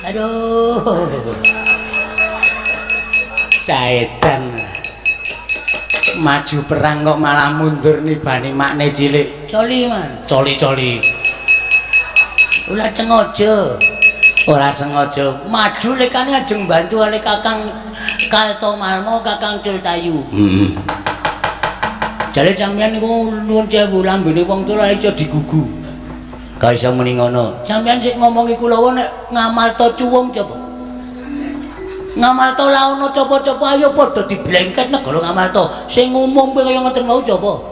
Aduh. Caedan. Maju perang kok malah mundur nibani makne cilik. Coli man. Coli-coli. Ora sengaja. Ora sengaja. Maju lekane ajeng bantu oleh Kakang Kalto Malmo Kakang Cultayu. Heeh. Jare sampeyan niku nuwun sewu lambene wong tuwa iso digugu. Gak iso muni ngono. Sampeyan sik ngomongi kulawa nek ngamalta cuwung coba. Ngamalta laono coba-coba ayo padha diblengket negara ngamalta. Sing umum kowe kaya ngoten mau coba.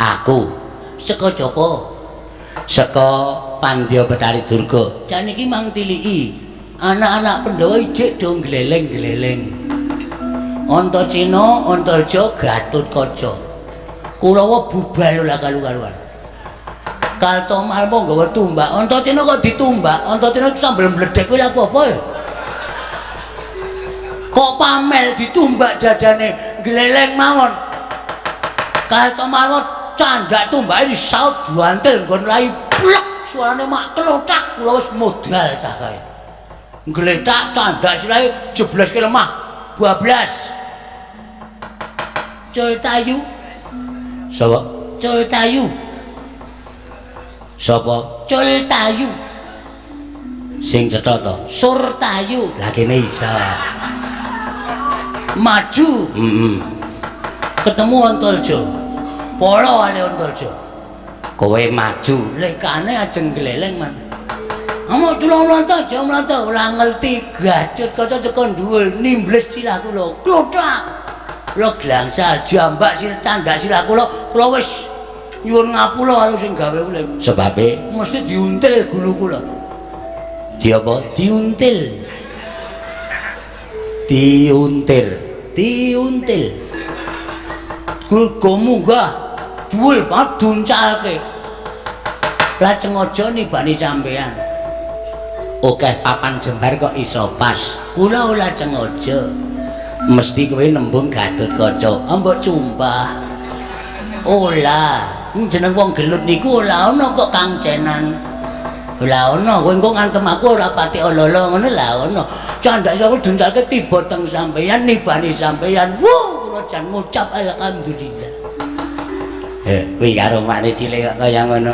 Aku Seka Japa. saka Pandya Betari Durga. Jan iki mang tiliki. Anak-anak Pandhawa ijik do gleleng-gleleng. Antaséna, Antarja, Gatotkaca. Kulawa bubal ora kalu-kaluan. Kalto Malmo nggawa tumbak, Antaséna kok ditumbak, Antaséna sambil mledhek kuwi lha apa ya? Kok pamel ditumbak dadane gleleng mawon. Kalto Malmo candak tumbake disaut duantil nggon rai plek suarane mak kelotak kula wis modal cah kae. Ngletak candak sirahe jeblas ke lemah bablas. Cultayu. Sapa? Cultayu. Sapa? Cultayu. Sing cetha to. Surtayu. Lah kene iso. Maju. Heeh. Ketemu Antarja. Polo wale Antarja. Kowe maju. Lekane ajeng gleleng man. Amo tulung Antarja mlata ora ngerti Gatotkaca teko dhuwur nimbles silah kula. Klothak. Kula glangsal jambak sil candak silah kula wis nyuwun ngapura karo sing gawe ulih. Sebabe Mesti diuntil gulu kula. di apa? Diuntil. Diuntir. Diuntil. Gulga munggah dhuwur banget duncalke. Lajeng aja nibani sampean. Oke papan jembar kok iso pas. Kula lajeng aja. Mesti kowe nembung Gatotkaca. Ambek cumpah. Ola, jeneng wong gelut niku ora ana kok kangcenan. Ora ana, kowe engko ngantem aku ora pati ololo ngono lah ana. Candak aku duncalke tiba teng sampeyan nibani sampeyan. Wuh, kula jan ngucap alhamdulillah. Kuwi karo makne cilik kok kaya ngono.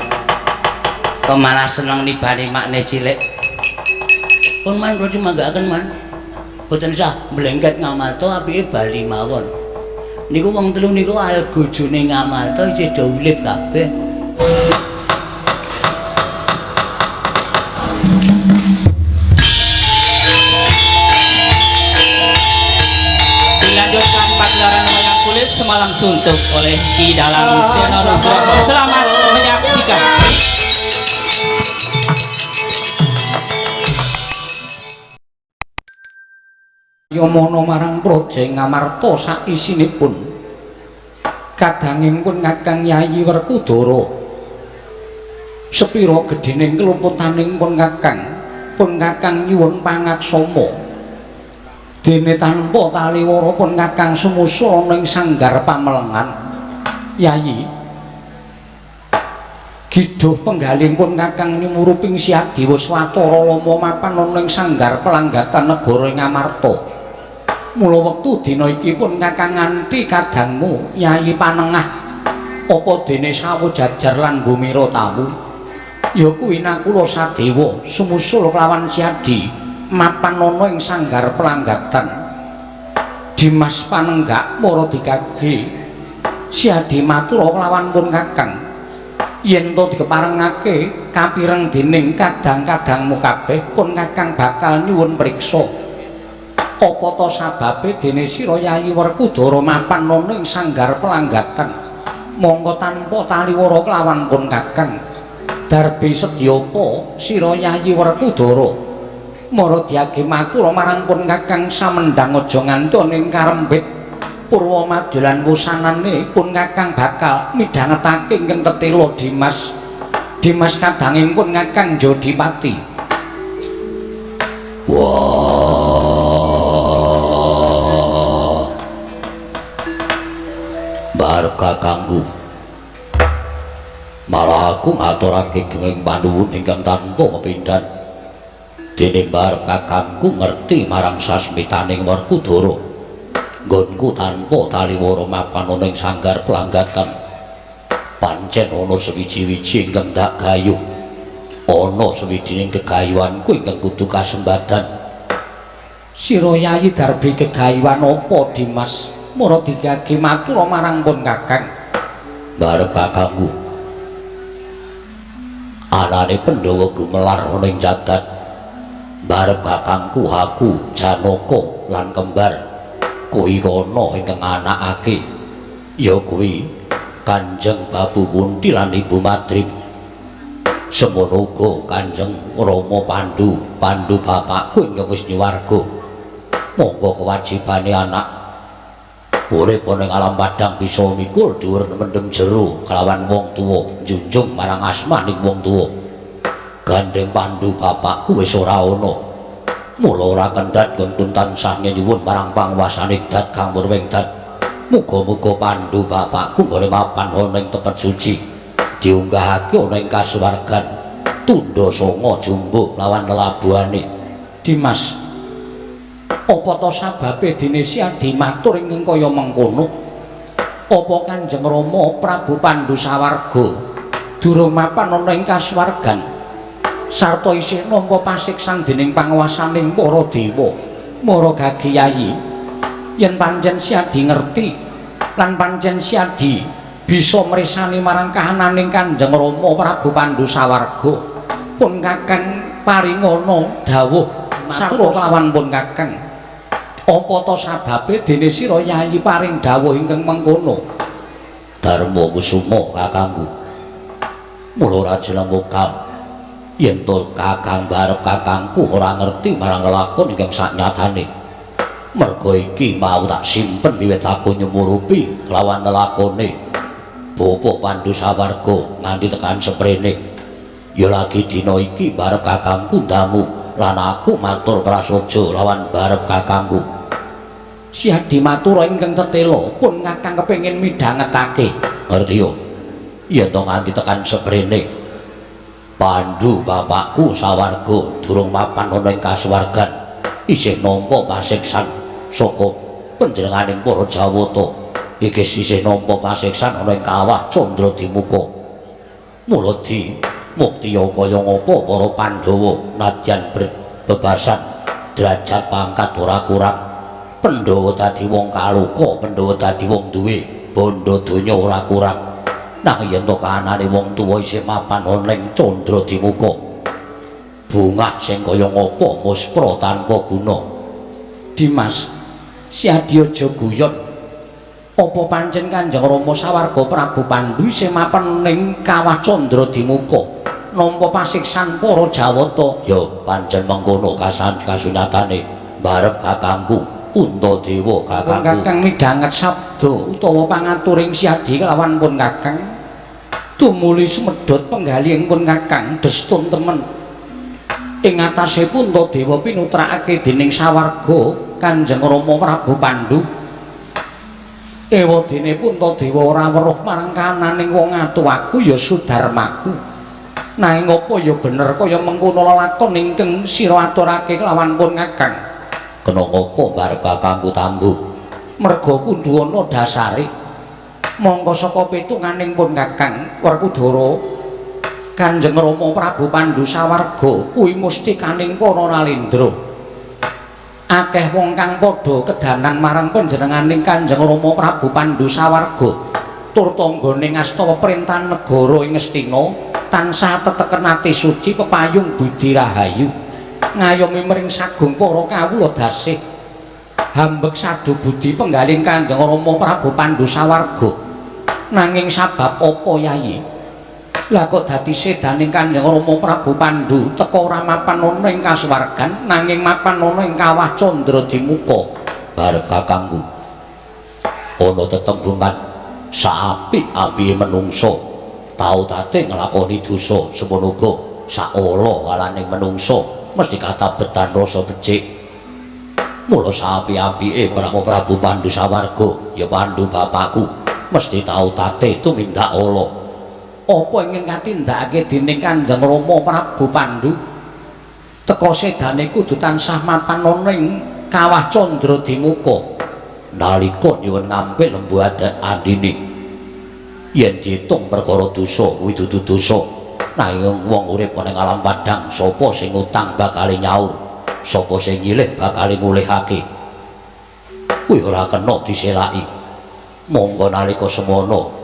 Kok malah seneng nibani makne cilik. Pun man kula cumanggaken man. Boten sah mlengket ngamalta apike bali mawon. Niku wong telu niku algojone ngamalta isih do urip kabeh. Dilanjutkan pagelaran wayang kulit semalam suntuk oleh Ki Dalang Seno Nugroho. Selamat menyaksikan. Yamana marang Praja Ngamarta sak isinipun kadangipun Kakang Yayi Werkudara sepira gedhening keluputaning pun Kakang nyuwun pangaksama dene tanpa taliwara pun Kakang sumusul ana ing sanggar pamelengan. Yayi giduh penggaling pun Kakang nyumuruping Siadi wis watara lama mapan ana ing sanggar pelanggatan negara Ngamarta. Mula wektu dina iki pun Kakang nganti kadangmu Yayi panengah apa dene sawu jajar lan bumira tawu ya kuwi nakula sadewa sumusul kelawan Siadi mapan ana ing sanggar pelanggatan. Dimas Panenggak para dikage Siadi matur kelawan pun Kakang yen to dikeparengake kapireng dening kadang-kadangmu kabeh pun Kakang bakal nyuwun priksa apa to sababe dene sira Yayi Werkudara mapan ana ing sanggar pelanggatan. Monggo tanpa taliwara kelawan pun Kakang darbe sedya apa sira Yayi Werkudara mara diage matur marang pun Kakang samendang aja ngantone karempit purwa madyalan wusanane pun Kakang bakal midhangetake ingkang tetela Dimas kadanging pun Kakang Jodipati. Bar kakangku malah aku ngaturake genging panuwun ingkang tanpa kepindhan dening barep kakangku ngerti marang sasmitaning Werkudara nggonku tanpa taliwara mapan ning sanggar pelanggatan pancen ana sewiji-wiji ingkang dak gayuh ana sewijining gegayuhanku ingkang kudu kasembadan. Sira Yayi Darbi gegayuhan apa Dimas? Mara digage matur marang pun Kakang. Barep kakangku anane Pandhawa gumelar ana ing jagat. Barep kakangku aku Janaka lan kembar kuwi kono ingkang anakake ya kuwi Kanjeng Babu Kunti lan Ibu Madrim. Semono uga Kanjeng Rama Pandhu bapakku ingkang wis nyuwarga. Monggo kewajibane anak urip ning alam padang bisa mikul dhuwur mendem jero kelawan wong tuwa njunjung marang asmaning wong tuwa. Gandeng Pandhu bapakku wis ora ana. Mula ora kendhat nggon tansah nyuwun marang panguwasaning dat kang murwengdat. Muga-muga Pandhu bapakku nggone mapan ana ing tepet suci diunggahake ana ing kasuwargan tundha sanga jumbuh lawan lelabuhane. Dimas, apa to sababe dene Siadi matur ingkang kaya mengkono? Apa Kanjeng Rama Prabu Pandhu Sawarga durung mapan ana ing kasuwargan sarta isih nampa pasiksan dening panguwasaning para dewa? Mara gage Yayi, yen pancen Siadi ngerti lan pancen Siadi bisa mresani marang kahananing Kanjeng Rama Prabu Pandhu Sawarga, pun Kakang paringana dawuh sarta kelawan pun Kakang. Apa to sababe dene sira Yayi paring dawuh ingkang mengkono? Darma kusuma kakangku. Mula ora jeneng mokal yen to kakang barep kakangku ora ngerti marang lakon ingkang saknyatane. Merga iki mau tak simpen wiwit aku nyumurupi kelawan lelakone Bapak Pandhu Sawarga nganti tekan seprene. Ya lagi dina iki barep kakangku ndamu lan aku matur prasaja lawan barep kakangku. Siadi matur ingkang tetela pun Kakang kepengin midhangetake. Ngerti yo. Yen to nganti tekan seprene Pandhu bapakku Sawarga durung mapan ana ing kasuwargan isih nampa pasiksan saka panjenenganing para Jawata. Iki isih nampa pasiksan ana ing kawah Candradimuka. Mula di muktiya kaya ngapa para Pandhawa nadyan bebasan derajat pangkat ora kurang. Pandhawa dadi wong kaluka, Pandhawa dadi wong duwe bondo donya ora kurang. Nang yen to kahanane wong tuwa isih mapan ana ing Candradimuka, bungah sing kaya ngapa muspra tanpa guna. Dimas, Siadi aja guyon. Apa pancen Kanjeng Rama Sawarga Prabu Pandhu isih mapan ning kawah Candradimuka nampa pasiksan para Jawata? Ya pancen mengkono kasunyatane barep kakangku Puntadewa kakangku. Kakang midhanget sabda utawa pangaturing Siadi kelawan pun Kakang. Tumuli sumedhot penggalihing pun Kakang destun temen. Ing atase Puntadewa pinutrakake dening Sawarga Kanjeng Rama Prabu Pandhu. Ewadene Puntadewa ora weruh marang kahananing wong atuwaku ya Sudarmaku. Nanging apa ya bener kaya mengkono lelakon ingkang sira aturake kelawan pun Kakang? Kena ngopo barep kakangku tambuh? Merga kundhuwana dasare mongko saka pitunganing pun Kakang Werkudara Kanjeng Rama Prabu Pandhu Sawarga kuwi mustikaning para nalendra. Akeh wong kang padha kedanan marang panjenenganing Kanjeng Rama Prabu Pandhu Sawarga tur tanggane ngastawa perintah negara ing Ngastina tansah teteken ati suci pepayung budi rahayu ngayomi mring sagung para kawula dasih hambek sadu budi penggalih Kanjeng Rama Prabu Pandhu Sawarga. Nanging sabab apa Yayi? Lah kok dadi sedaning Kanjeng Rama Prabu Pandhu teka ora mapan ana ing kasuwargan nanging mapan ana ing kawah Candradimuka? Barep kakangku ana tetembungan saapik-apike menungsa tau dadi nglakoni dosa semono uga saala walaning menungsa mesti katabetan rasa becik. Mula sapi-apike Prabu Pandhu Sawarga ya Pandhu bapakku mesti tau tate tumindak ala. apa ingkang katindakake dening Kanjeng Rama Prabu Pandhu teka sedane kudu tansah mapan ana ing Kawah Candradimuka nalika nyuwun ngampil lembu adat andini yen diitung perkara dosa kuwi dudu dosa nanging wong urip ning alam padhang sapa sing utang bakal nyaur sapa sing nyilih bakal ngulihake kuwi ora kena diselaki monggo nalika semono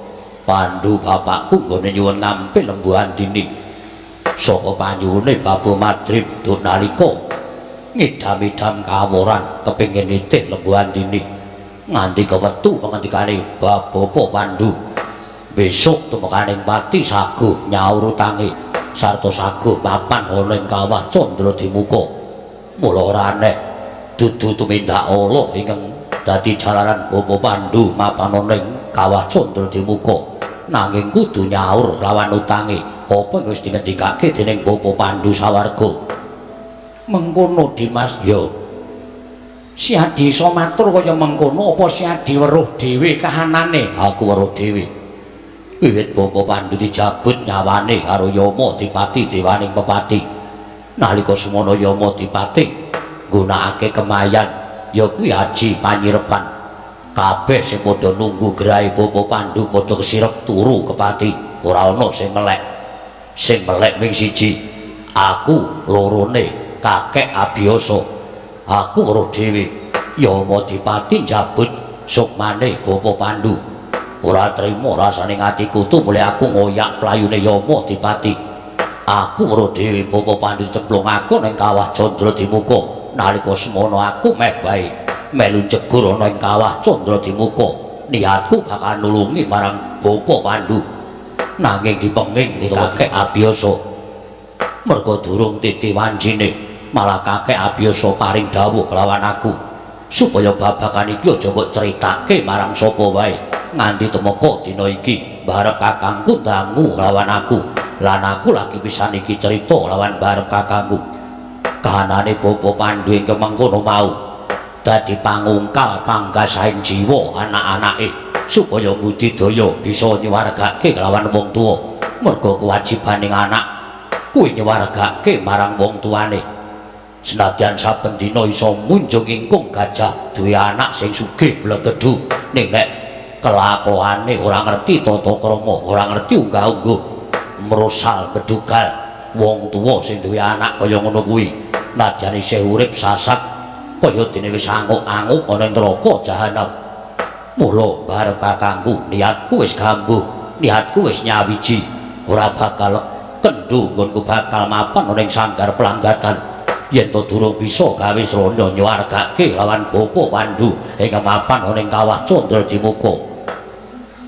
Pandhu bapakku nggone nyuwun ngampil lembu andini saka panyuwune Babu Madrim dunalika ngidam-idam kaworan kepingin nitih lembu andini nganti kewetu pangendikane Bapak Pandhu besok tumekaning pati saguh nyaur utange sarta saguh mapan ana ing Kawah Candradimuka mula ora aneh dudu tumindak ala ingkang dadi jalaran Bapak Pandhu mapan ana ing Kawah Candradimuka nanging kudu nyaur lawan utange apa wis dingendikake dening Bapak Pandhu sawarga mengkono Dimas ya Si Adi iso matur kaya mengkono apa Si Adi weruh dhewe kahanane aku weruh dhewe wiwit Bapak Pandhu dijabut nyawane karo Yama Dipati dewaning pepati nalika semono Yama Dipati nggunakake kemayan ya kuwi aji panyirepan kabeh sing padha nunggu grahe Bapak Pandhu padha kesirep turu kepati ora ana sing melek ming siji aku lorone kakek Abiyasa aku weruh dhewe Yama Dipati njabut sukmane Bapak Pandhu ora trima rasane atiku tu mulai aku ngoyak playune Yama Dipati aku weruh dhewe Bapak Pandhu cemplung aku ning Kawah Candradimuka nalika semono aku meh wae melu jegur ana ing Kawah Candradimuka niatku bakal nulungi marang Bapak Pandhu nanging dipenging kakek Abiyasa merga durung titi wancine malah kakek Abiyasa paring dawuh kelawan aku supaya babagan iki aja mbok critake marang sapa wae nganti temeka dina iki barep kakangku dangu lawan aku lan aku lagi pisan iki cerita lawan barep kakangku kahanane Bapak Pandhu ing kemengkono mau dadi pangungkal panggasaing jiwa anak-anake supaya budidaya bisa nyuwargake kelawan wong tuwa merga kewajibaning anak kuwi nyuwargake marang wong tuane senadyan saben dina iso munjung ingkung gajah duwe anak sing sugih blegedu ning nek kelakuane ora ngerti tata krama ora ngerti unggah-ungguh merosal bedugal wong tuwa sing duwe anak kaya ngono kuwi nadyan isih urip sasak kaya dene wis anguk-anguk ana ing neraka jahanam mula barep kakangku niatku wis kambuh niatku wis nyawiji ora bakal kendhu nggonku bakal mapan ana ing sanggar pelanggatan yen to durung bisa gawe srana nyuwargake lawan Bapak Pandhu ing mapan ana ing Kawah Candradimuka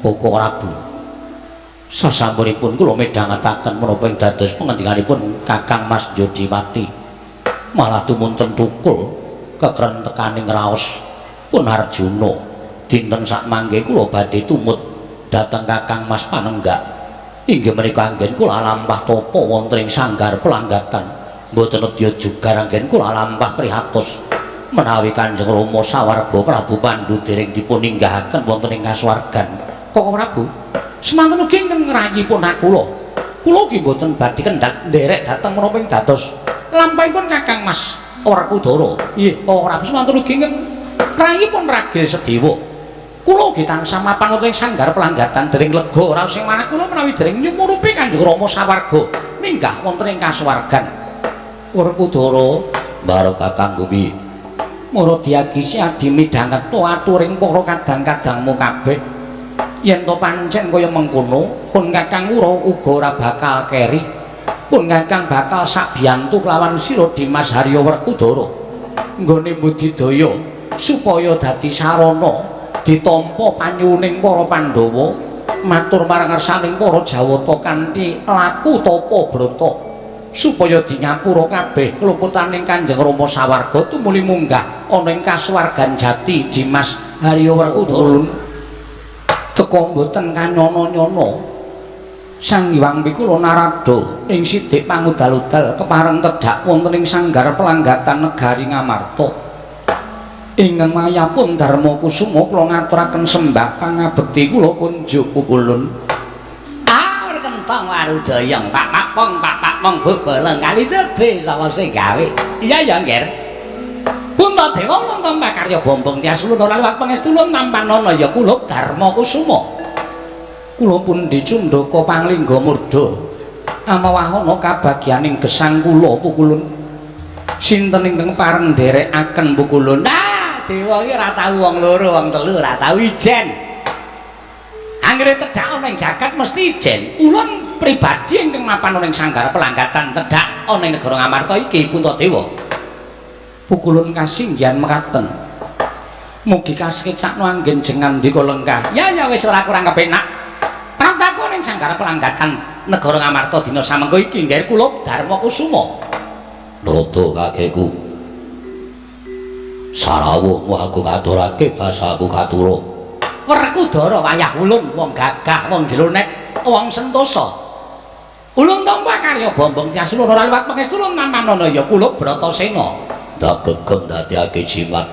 Koko Prabu sasampunipun kula midhangetaken menapa ing dados pangendikanipun Kakang Mas Yodiwati malah tumunten tukul kekrentekaning raos pun Arjuna dinten sakmangke kula badhe tumut dhateng Kakang Mas Panenggak inggih menika anggen kula lampah tapa wonten ing sanggar pelanggatan mboten nedya jugar anggen kula lampah prihatos menawi Kanjeng Rama sawarga Prabu Pandhu dereng dipun inggahaken wonten ing kasuwargan Koko Prabu semanten ugi ingkang ngrayipun kula ugi mboten badhe kendhat nderek dhateng menapa ing dados lampahipun Kakang Mas Werkudara nggih Koko Prabu semanten ugi ingkang ngrayipun ragil sedewa kula ugi tansah mapan wonten ing sanggar pelanggatan dereng lega raos sing manah kula menawi dereng nyumurupi Kanjeng Rama sawarga minggah wonten ing kasuwargan Werkudara bareng kakangku piye mara diagi Si Adi midhanget aturing para kadang-kadangmu kabeh yen to pancen kaya mengkono pun Kakang uga ora bakal keri pun Kakang bakal sabiyantu kelawan sira Dimas Harya Werkudara nggone budidaya supaya dadi sarana ditampa panyuwuning para Pandhawa matur marang ngersaning para Jawata kanthi laku tapa brata supaya dinyapura kabeh keluputaning Kanjeng Rama sawarga tumuli munggah ana ing kasuwargan jati Dimas Harya Werkudara teka mboten kanyono-nyono Sang Hyang Pikula Narada ing sidik pangudal-udal kepareng tedhak wonten ing sanggar pelanggatan negari Ngamarta ingkang mayapun Darma Kusuma kula ngaturaken sembah pangabekti kula kunjuk pukulun tong warudayang pak pong beboleng kali cedhe sapa sing gawe. Iya ya nggih. Puntadewa wonten makarya bombong tias ulun ora liwat pangestulun nampanana ya kula Darma Kusuma. Kula pun dicundhaka panglingga murda. Amawahana kabagyaning gesang kula pukulun. Sinten ingkang pareng nderekaken pukulun. Nah, dewa iki ora tau wong loro, wong telu ora tau ijen. Anggere tedhak ana ing jagat mesti ijen. Ulun pribadi ingkang mapan ana ing sanggar pelanggatan tedhak ana ing negara Ngamarta iki Puntadewa. Pukulun kasinggihan mekaten. Mugi kasekecakno anggen jengan ndika lenggah. Ya wis ora kurang kepenak. Prantaku ning sanggar pelanggatan negara Ngamarta dina samengko iki nggih kula Darma Kusuma. Noto kakekku. Sarawuhmu aku ngaturake basaku katura. Werkudara wayah ulun wong gagah, wong jronek, wong sentosa. Ulun tampa karya bombong tias ulun ora liwat pangestulun nampanana ya kula Bratasena. Ndak gegem dadekake jimat.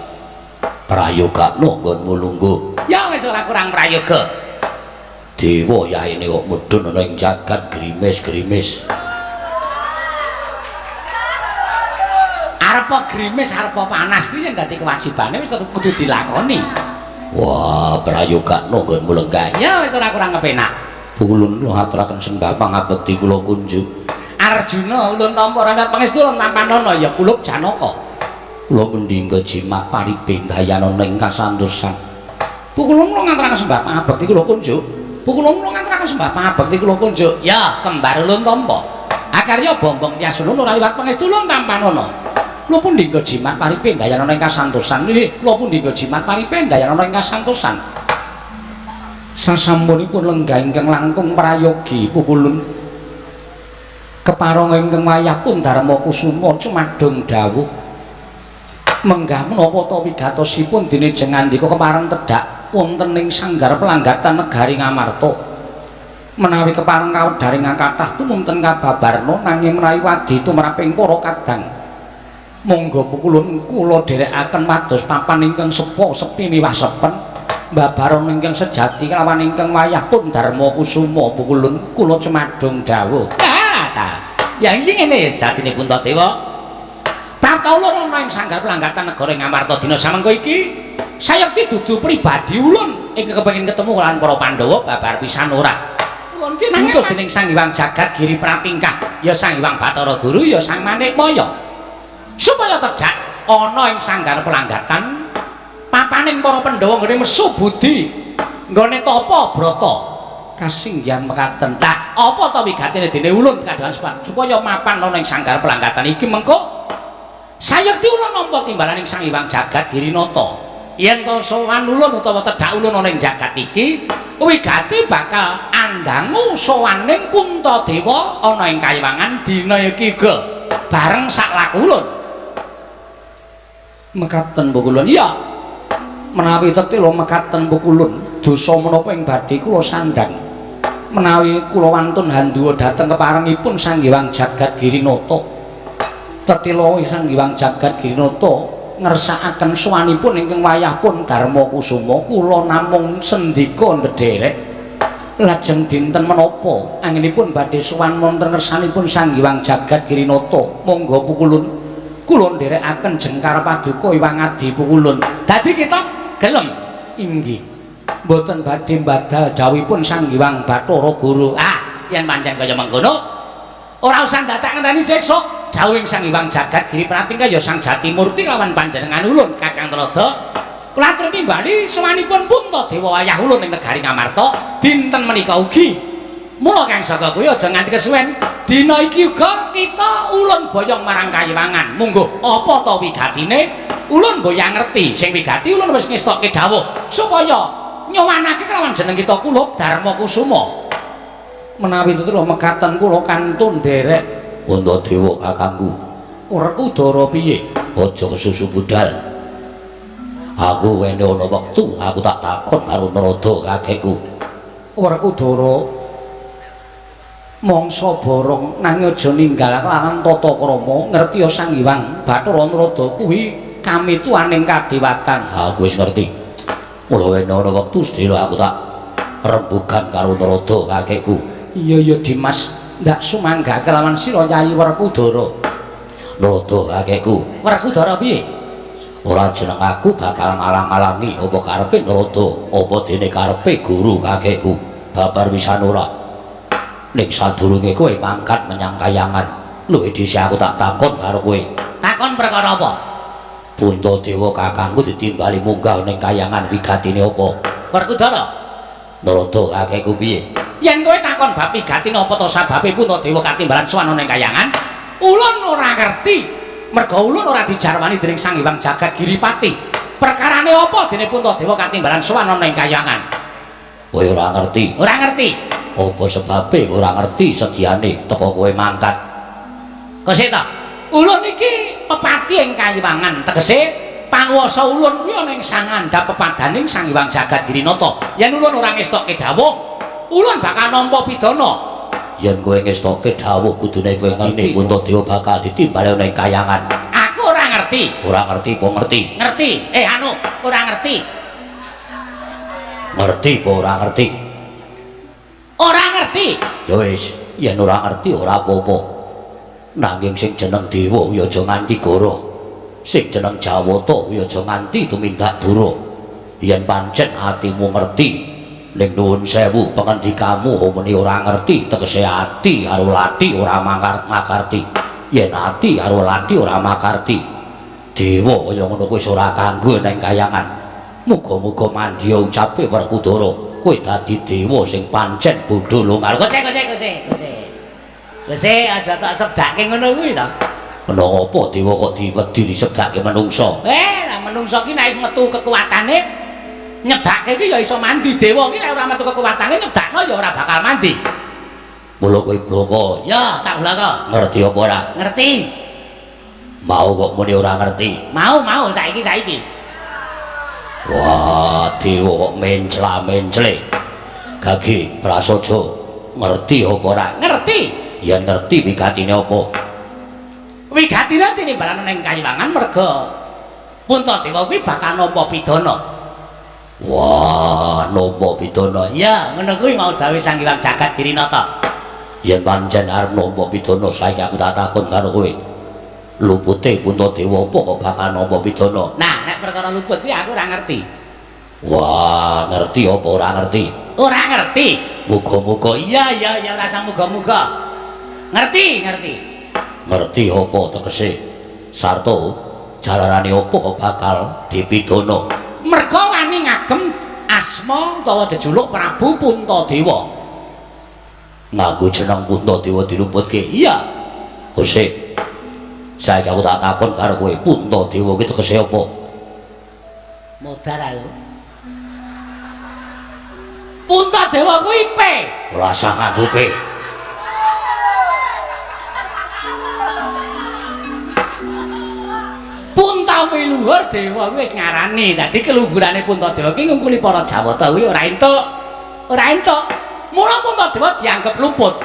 Prayogakno nggonmu lungguh. Ya wis ora kurang prayoga. Dewa yaene kok mudhun ana ing jagat grimis-grimis. Arepa grimis arepa panas kuwi yen dadi kewajibane wis kudu dilakoni. Wah, prayogakno nggonmu lenggah. Ya wis ora kurang kepenak. Ulun kula aturaken sembah pangabekti kula kunjuk. Arjuna ulun tampa rakyat pangestulun nampanana ya kula Janaka. Kula pendhingga jimat paripe dayana ing kasantosan. Pukulun kula ngaturaken sembah pangabekti kula kunjuk. Pukulun kula ngaturaken sembah pangabekti kula kunjuk. Ya, kembar ulun tampa. Akarya bombong tias ulun ora liwat pangestulun tampanana. Kula pun ndingga jimat paripe dayana ing kasantosan. Nggih, kula pun ndingga jimat paripe dayana ing kasantosan. Sasampunipun lenggah ingkang langkung prayogi pukulun. Keparang ingkang wayah pun Darma Kusuma cumadung dawuh. Menggah menapa ta wigatosipun dene jengandika kepareng tedhak wonten ing sanggar pelanggatan negari Ngamarta. Menawi kepareng kawedharing kathah tumunten kababarna nanging menawi wadi tumraping para kadang. Monggo pukulun kula dherekaken mados papan ingkang sepa sepi miwah sepen. Babaron ingkang sejati kelawan ingkang wayah pun Darma Kusuma pukulun kula cumadung dawuh. Ya iki ngene satine Puntadewa. Pratulun ana ing sanggar pelanggatan negara Ngamarta dina samengko iki sayekti dudu pribadi ulun ingkang kepengin ketemu lan para Pandhawa babar pisan ora. Ulun ki nutus dening Sang Hyang Jagat Giri Pratingkah, ya Sang Hyang Bathara Guru, ya Sang Manikmaya. Supaya tedhak ana ing sanggar pelanggatan papaning para Pandhawa nggone mesu budi, nggone tapa brata. Kasinggihan mekaten. Lah, apa ta wigatine dene ulun kadang supaya mapan ana ing sanggar pelanggatan iki mengko sayekti ulun nampa timbalan ing Sang Hyang Jagat Girinata. Yen to sowan ulun utawa tedhak ulun ana ing jagat iki, wigati bakal andangu sowaning Puntadewa ana ing kayiwangan dina iki ga bareng sak laku ulun. Mekaten pukulun. Iya. Menawi tetila mekaten pukulun, dosa menapa ing badhe kula sandhang. Menawi kula wantun handhuwa dhateng keparengipun Sang Hyang Jagat Girinata. Tetila Sang Hyang Jagat Girinata ngersakaken sowanipun ingkang wayahipun Darma Kusuma, kula namung sendika ndederek. Lajeng dinten menapa anginipun badhe sowan wonten ngersanipun Sang Hyang Jagat Girinata. Monggo pukulun kula nderekaken jengkar paduka Hyang Adi pukulun. Dadi kita gelem inggih. Mboten badhe mbadal dawuhipun Sang Hyang Bathara Guru. Yen pancen kaya mengkono, ora usah dadak ngenteni sesuk dawuhing Sang Hyang Jagat Giri Pratingkah ya Sang Jatimurti lawan panjenengan ulun Kakang Trada. Kula atur nimbali sawanipun Puntadewa wayah ulun ing negari Ngamarta dinten menika ugi. Mula Kang Saka kuwi aja nganti kesuwen. Dina iki uga kita ulun boyong marang kayiwangan. Monggo apa ta wigatine? Ulun boyong ngerti. Sing wigati ulun wis ngestokke dawuh supaya nyowanake kelawan jeneng kita kula Darma Kusuma. Menawi tetelo mekaten kula kantun nderek Puntadewa kakangku. Werkudara piye? Aja kesusu budal. Aku wene ana wektu aku tak takon karo Narada kakekku. Werkudara mangsa borong nanging aja ninggal kelawan tata krama. Ngerti ya Sang Hyang Bathara Narada kuwi kamituaning kadewatan. Aku wis ngerti. Mula wene ana wektu sedina aku tak rembugan karo Narada kakekku. Iya Dimas, ndak sumangga kelawan sira Yayi Werkudara. Narada kakekku. Werkudara piye? Ora jeneng aku bakal ngalang-alangi apa karepe Narada, apa dene karepe guru kakekku. Babar Wisanura. Ning sadurunge kowe mangkat menyang Kayangan, luwih dhisik aku tak takon karo kowe. Takon perkara apa? Puntadewa kakangku ditimbali munggah ning Kayangan wigatine apa? Werkudara. Narada kakekku piye? Yen kowe takon bab wigatine apa to sababe Puntadewa katimbalan sowan ning Kayangan, ulun ora ngerti. Merga ulun ora dijarwani dening Sang Hyang Jagat Giripati. Perkarane apa dene Puntadewa katimbalan sowan ning Kayangan? Kowe ora ngerti. Ora ngerti. Apa sebabe ora ngerti sediane teko kowe mangkat? Kose ta? Ulun iki pepati ing Kayangan, tegese panguwasa ulun kuwi ana ing sangandhap pepadaning Sang Hyang Jagat Girinata. Yen ulun ora ngestokke dawuh, ulun bakal nampa pidana. Yen kowe ngestokke dawuh kudune kowe ngerti Puntadewa bakal ditimbali ning Kayangan. Aku ora ngerti. Ora ngerti apa ngerti? Ngerti. Ora ngerti. Ngerti apa ora ngerti? Ora ngerti. Ya wis, yen ora ngerti ora apa-apa. Nanging sing jeneng dewa ya aja nganti goro. Sing jeneng Jawata ya aja nganti tumindak dura. Yen pancen atimu ngerti, ning nuwun sewu pengendikamu muni ora ngerti, tegese ati karo lati ora makarti. Yen ati karo lati ora makarti, dewa kaya ngono kuwi ora kanggo ning Kayangan. Muga-muga mandya ucape Werkudara, kowe dadi dewa sing pancen bodho lungar. Gose. Gose aja tak sebdake ngono kuwi to. Menapa dewa kok diwedi disebdake menungsa? Lah menungsa ki nek wis metu kekuatane nyedake ki ya iso mandi. Dewa ki nek ora metu kekuatane nyedakno ya ora bakal mandi. Mula kowe bloko. Ya, tak bloko. Ngerti apa ora? Ngerti. Mau kok muni ora ngerti. Mau saiki. Wah, dewa kok mencla-mencle. Gage prasaja ngerti apa ora? Ngerti. Yen ngerti wigatine apa? Wigatine tinimbalan ning Kayangan merga Puntadewa kuwi bakal nampa pidana. Wah, nampa pidana. Ya, ngono kuwi mau dawuh Sang Hyang Jagat Girinata. Yen pancen arep nampa pidana, saiki aku tak takon karo kowe. Lupute Puntadewa apa kok bakal nampa pidana? Nah, nek perkara luput kuwi aku ora ngerti. Wah, ngerti apa ora ngerti? Ora ngerti. Muga-muga Iya, ora usah muga-muga. Ngerti. ngerti apa tegese sarta jalarane apa kok bakal dipidana. Merga wani ngagem asma utawa jejuluk Prabu Puntadewa. Nganggo jeneng Puntadewa diluputke. Iya. Gose. Saiki aku tak takon karo kowe, Puntadewa ki tegese apa? Modar aku. Puntadewa kuwi P. Ora usah nganggo P. Puntawi luhur dewa kuwi wis ngarani. Dadi keluhurane Puntadewa ki ngungkuli para Jawata kuwi ora entuk. Mula Puntadewa dianggep luput.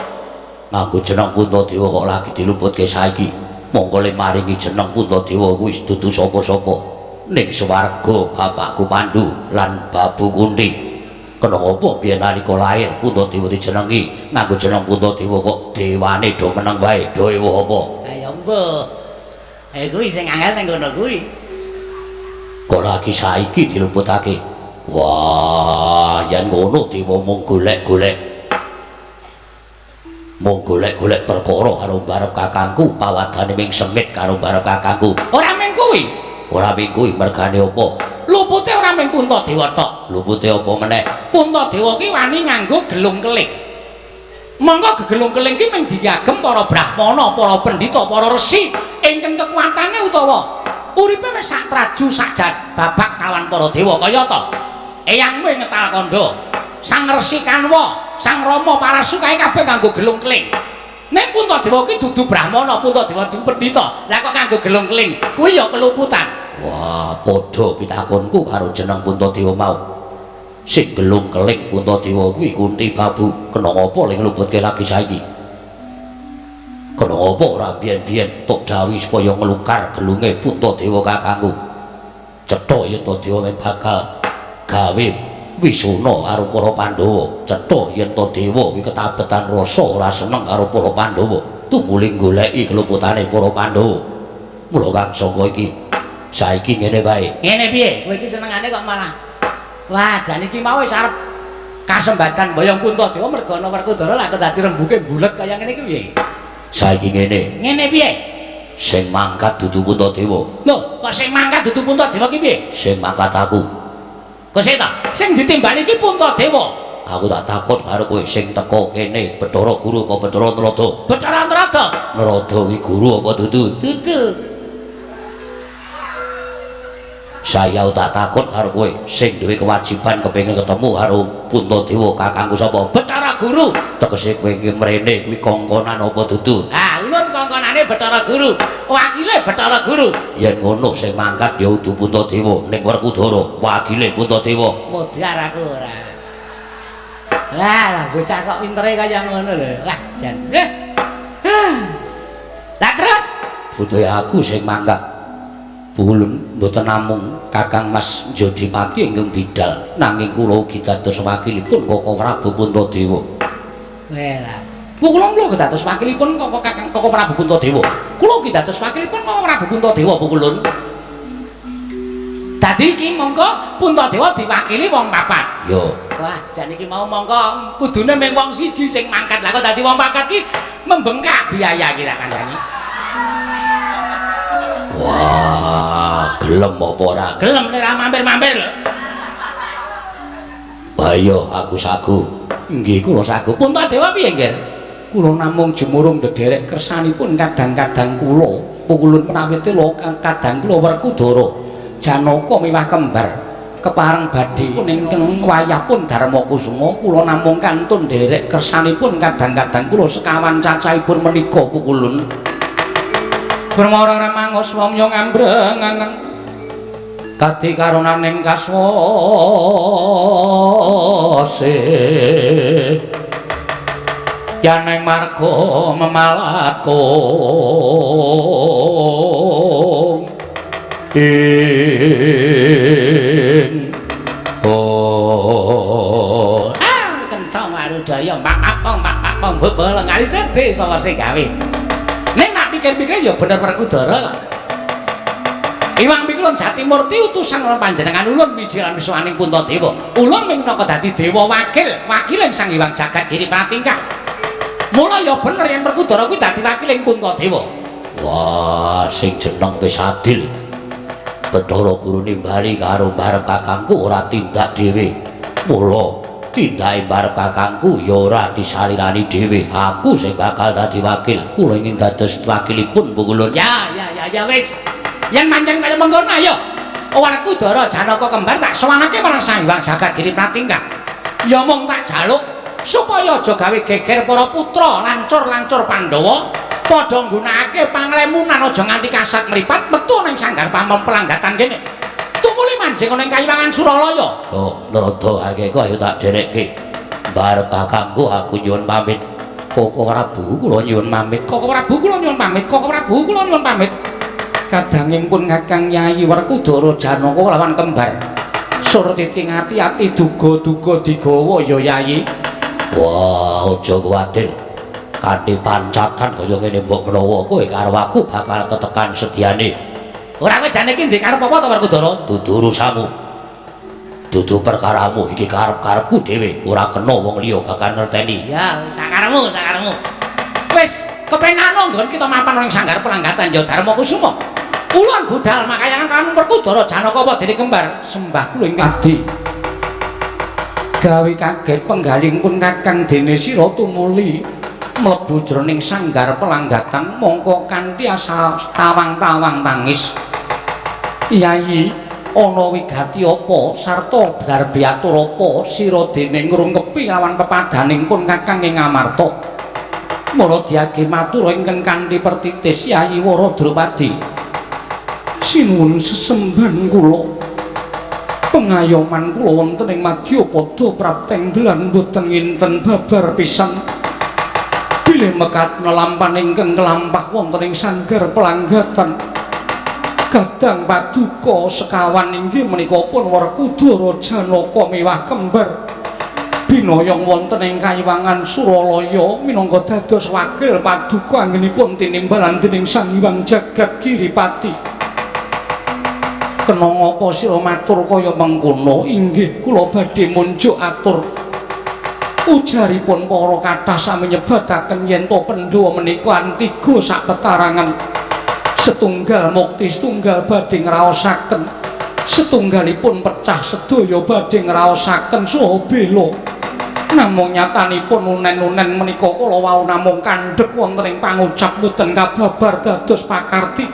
Nganggo jeneng Puntadewa kok lagi diluputke saiki. Monggo le maringi jeneng Puntadewa kuwi dudu sapa-sapa. Ning swarga bapakku Pandu lan babu Kunti. Kenapa biyen nalika lair Puntadewa dijenengi nganggo jeneng Puntadewa kok dewane do meneng wae, do ewuh apa? Ya mbok. Kuwi sing angel ning ngono kuwi. Kok lagi saiki diluputake. Wah, yen ngono dewa mung golek-golek. Mung golek-golek perkara karo barep kakangku, pawadane ming sengit karo barep kakangku. Ora mung kuwi. Ora ming kuwi mergane apa? Lupute ora mung Puntadewa tok. Lupute apa meneh? Puntadewa ki wani nganggo gelung keling. Monggo gegelung keling ki mung diagem para brahmana, para pendhita, para resi ingkang kekuatane utawa uripe wis sak traju sak babak kawan para dewa kaya ta. Eyangmu Ngetal Kandha, Sang Resi Kanwa, Sang Rama Parasukae kabeh nganggo gelung keling. Ning Puntadewa ki dudu brahmana, Puntadewa dudu pendhita. Lah kok nganggo gelung keling? Kuwi ya keluputan. Wah, padha pitakonku karo jeneng Puntadewa mau. Sing gelung keling Puntadewa kuwi Kunti Babu. Kenapa ling ngluputke lagi saiki? Kenapa ora biyen-biyen tok dawuh supaya nglukar gelunge Puntadewa kakangku? Cetha yen Puntadewa bakal gawe Wisuna karo para Pandhawa cetha yen to dewa kuwi ketabetan rasa ora seneng karo para Pandhawa tumuli goleki keluputane para Pandhawa. Mula Kang Sangga iki saiki ngene wae. Ngene piye? Kowe iki senengane kok malah. Wah, jan iki mau wis arep kasembatan Boyong Puntadewa merga ana Werkudara lak dadi rembuke bulet kaya ngene iki piye? Saiki ngene. Ngene piye? Sing mangkat dudu Puntadewa. Lho, kok sing mangkat dudu Puntadewa ki piye? Sing mangkat aku. Kok sik ta? Sing ditimbali iki Puntadewa. Aku tak takut karo kowe sing teko kene Bathara Guru apa Bathara Narada? Bathara Narada. Narada kuwi guru apa dudu? Dudu. Saya tak takut karo kowe sing duwe kewajiban kepengin ketemu karo Puntadewa kakangku sapa? Bathara Guru. Tegese kowe iki mrene kuwi kongkonan apa dudu? Ah, ulun kongkonane Bathara Guru. Wakile Bathara Guru. Yen ngono sing mangkat ya udu Puntadewa ning Werkudara, wakile Puntadewa. Mudhar aku ora. Lah bocah kok pintere kaya ngono lho. Wah, jan. Lah terus Budaya aku sing mangkat. Pulun mboten namung Kakang Mas Jodipati ingkang bidal, nanging kula ugi dados wakilipun Koko Prabu Puntadewa. Lah, kula dados wakilipun Koko Prabu Puntadewa. Kula ugi dados wakilipun Koko Prabu Puntadewa Pukulun. Dadi iki mongko Puntadewa diwakili wong papat. Yo. Wah, jan iki mau mongko kudune mung wong siji sing mangkat. Lah kok dadi wong papat ki membengkak biaya ki tak kandhani. Wah, gelem apa ora? Gelem nek mampir-mampir lho. Bayo aku sagu. Nggih kula sagu. Puntadewa piye, Nggih? Kula namung jemurung ndederek kersanipun kadang-kadang kula Pukulun menawi tela kadang kula Werkudara Janaka miwah kembar kepareng badhe ingkang wayahipun Darmakusuma kula namung kantun nderek kersanipun kadang-kadang kula sekawan cacahipun menika Pukulun Bermara ramangos wamya ngambrengaken kadi karonaning kaswase yaneng marga memalatkung ing kencang marudaya Pak Apong bebel kali cedhek sapa sing gawe. Nek nak pikir-pikir ya bener Werkudara kok. Iwang Pikulun Jatimurti utusan panjenengan ulun mijilan wisuwaning Puntadewa. Ulun minangka dadi dewa wakiling Sang Hyang Jagat Giri Pratingkah. Mula ya bener yen Werkudara kuwi dadi wakiling Puntadewa. Wah, sing jeneng wis adil. Bathara Guru nimbali karo barep kakangku ora tindak dhewe. Mula tindake barep kakangku ya ora disalirani dhewe. Aku sing bakal dadi wakil. Kula ingin dados wakilipun Pukulun. Ya wis. Yen pancen kaya mengkono ayo. Werkudara Janaka kembar tak sowanake marang Sang Hyang Jagat Giri Pratingkah. Ya mung tak jaluk supaya aja gawe geger para putra lancur-lancur Pandhawa padha nggunakake panglemunan aja nganti kasat mripat metu ning sanggar pamon pelanggatan kene. Tumuli manjing ning Kayiwangan Suralaya. Oh, Narada akeh kok ayo tak derekke. Barep kakangku aku nyuwun pamit. Koko Prabu kula nyuwun pamit. Koko Prabu kula nyuwun pamit. Koko Prabu kula nyuwun pamit. Kadangipun Kakang Yayi Werkudara Janaka lawan kembar. Surtiti ngati-ati duga-duga digawa ya Yayi. Wah, aja kuwatir. Kanthi pancatan kaya ngene mbok menawa kowe karo aku bakal ketekan sediane. Ora kowe jane iki ndek karep apa to Werkudara? Dudu urusanmu. Dudu perkaramu iki karep-karepku dhewe. Ora kena wong liya bakal ngerteni. Ya, wis sakaremu. Wis kepenak nggon kita mapan ning sanggar pelanggatan ya Darmakusuma. Ulun budal makayangan karo Werkudara Janaka apa dene kembar Sembah kula ingkang adi. Gawe kaget penggalingipun Kakang dene sira tumuli mlebu jroning sanggar pelanggatan mongko kanthi asa tawang-tawang tangis. Yayi, ana wigati apa sarta darbiatur apa sira dene ngrungkepi lawan pepadaning pun Kakang ing Amarta? Mula diage matur ingkang kanthi pertitis Yayi Wara Drupadi. Sinuwun sesemban kula. Pengayoman kula wonten ing Madyapada prapteng dalan boten nginten babar pisan. Bilih mekat nelampahan ingkang kelampah wonten ing sanggar pelanggatan. Kadang paduka sekawan inggih menika pun Werkudara Janaka miwah kembar binayong wonten ing Kayiwangan Suralaya minangka dados wakil paduka anggenipun tinimbalan dening Sang Hyang Jagat Giripati. Kena ngapa sira matur kaya mengkono? Inggih kula badhe munjuk atur. Ujaripun para kathah sami nyebataken yen to Pandhawa menika antiga sak petarangan. Setunggal mukti setunggal badhe ngraosaken. Setunggalipun pecah sedaya badhe ngraosaken saha bela. Namung nyatanipun unen-unen menika kala wau namung kandhek wonten ing pangucap boten kababar dados pakarti.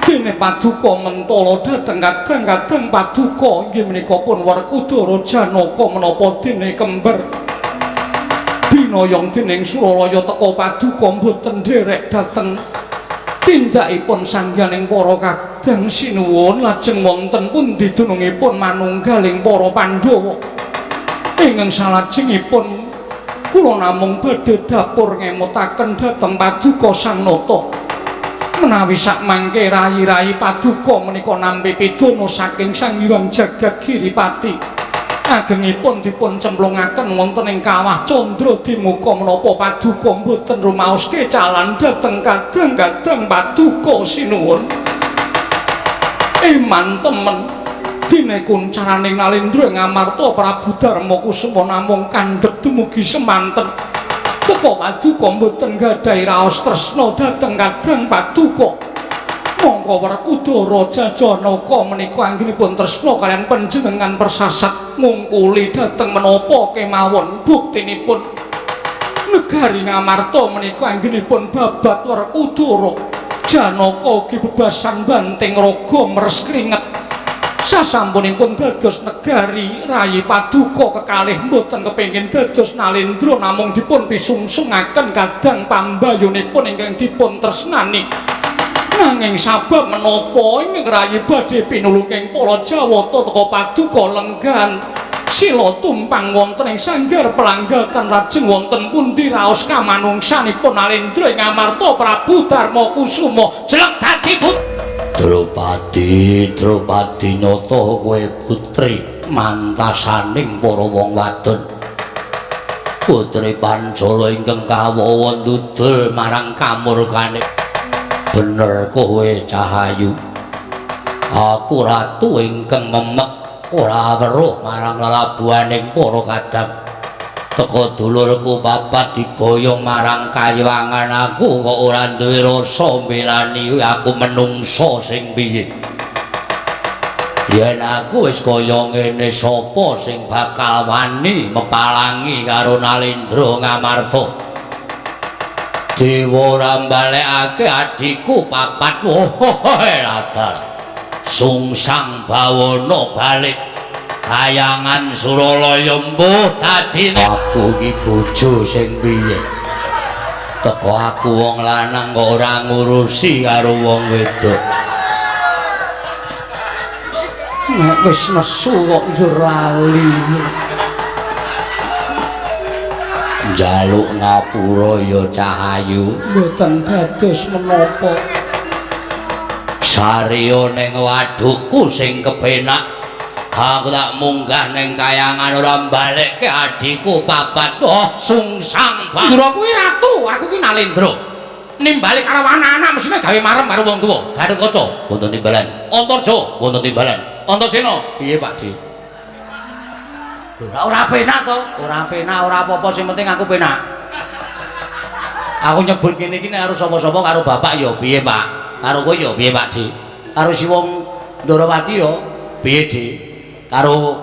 Dene paduka mentala dhateng kadang-kadang paduka inggih menika pun Werkudara Janaka menapa dene kembar binayong dening Suralaya teka paduka mboten nderek dhateng tindakipun sangganing para kadang sinuwun lajeng wonten pundi dunungipun manunggaling para Pandhawa ingkang salajengipun kula namung badhe dapur ngemutaken dhateng paduka Sang Nata. Menawi sak mangke rayi-rayi paduka menika nampi pidana saking Sang Hyang Jagat Giripati agengipun dipun cemplungaken wonten ing kawah Candra Dimuka menapa paduka mboten rumaos kecalan dhateng kadang-kadang paduka sinuwun eman temen dene kuncaraning Nalendra Ngamarta Prabu Darma Kusuma namung kandhek dumugi semanten teka paduka mboten gadhahi raos tresna dhateng kadang paduka mongko Werkudara Janaka menika anggenipun tresna kaliyan panjenengan persasat ngungkuli dhateng menapa kemawon buktinipun negari Ngamarta menika anggenipun babat Werkudara Janaka ugi bebasan banting raga meres kringet sasampunipun dados negari rayi paduka kekalih mboten kepengin dados Nalendra namung dipun pisungssungaken kadang pambayunipun ingkang dipun tresnani nanging sabab menapa ing rayi badhe pinulunging para Jawata teka paduka lenggan sila tumpang wonten ing sanggar pelanggatan lajeng wonten pundi raos kamanungsanipun Nalendra Ngamarta Prabu Darma Kusuma jelek dadi Drupadi nyata kowe putri mantasaning para wong wadon putri Pancala ingkang kawawa ndudul marang kamurkane bener kowe Cahayu aku ratu ingkang memek ora weruh marang lelabuhaning para kadang teka dulurku papat diboyong marang Kayiwangan aku kok ora duwe rasa mbelani aku menungso sing piye yen aku wis kaya ngene sapa sing bakal wani mepalangi karo Nalendra Ngamarta dewa ora mbalekake adikku papat wohe ladar sungsang bawana balik Kayangan Suralaya mbuh dadine aku iki bojo sing piye teko aku wong lanang kok ora ngurusi karo wong wedok nek wis nesu kok njur lali njaluk ngapura ya Cahayu mboten dados menapa sariya ning wadukku sing kepenak aku tak munggah ning Kayangan ora mbalekke adikku papat sungsang Pandura kuwi ratu aku ki Nalendra nimbali karo anak-anak mesine gawe marem karo wong tuwa Gatotkaca wonten timbalan Antarja wonten timbalan Antasena piye Pakdi ora penak to ora penak ora apa-apa sing penting aku penak aku nyebut ngene iki nek karo sapa-sapa karo bapak ya piye Pak karo kowe ya piye Pakdi karo si wong Ndarawati ya piye Dik karo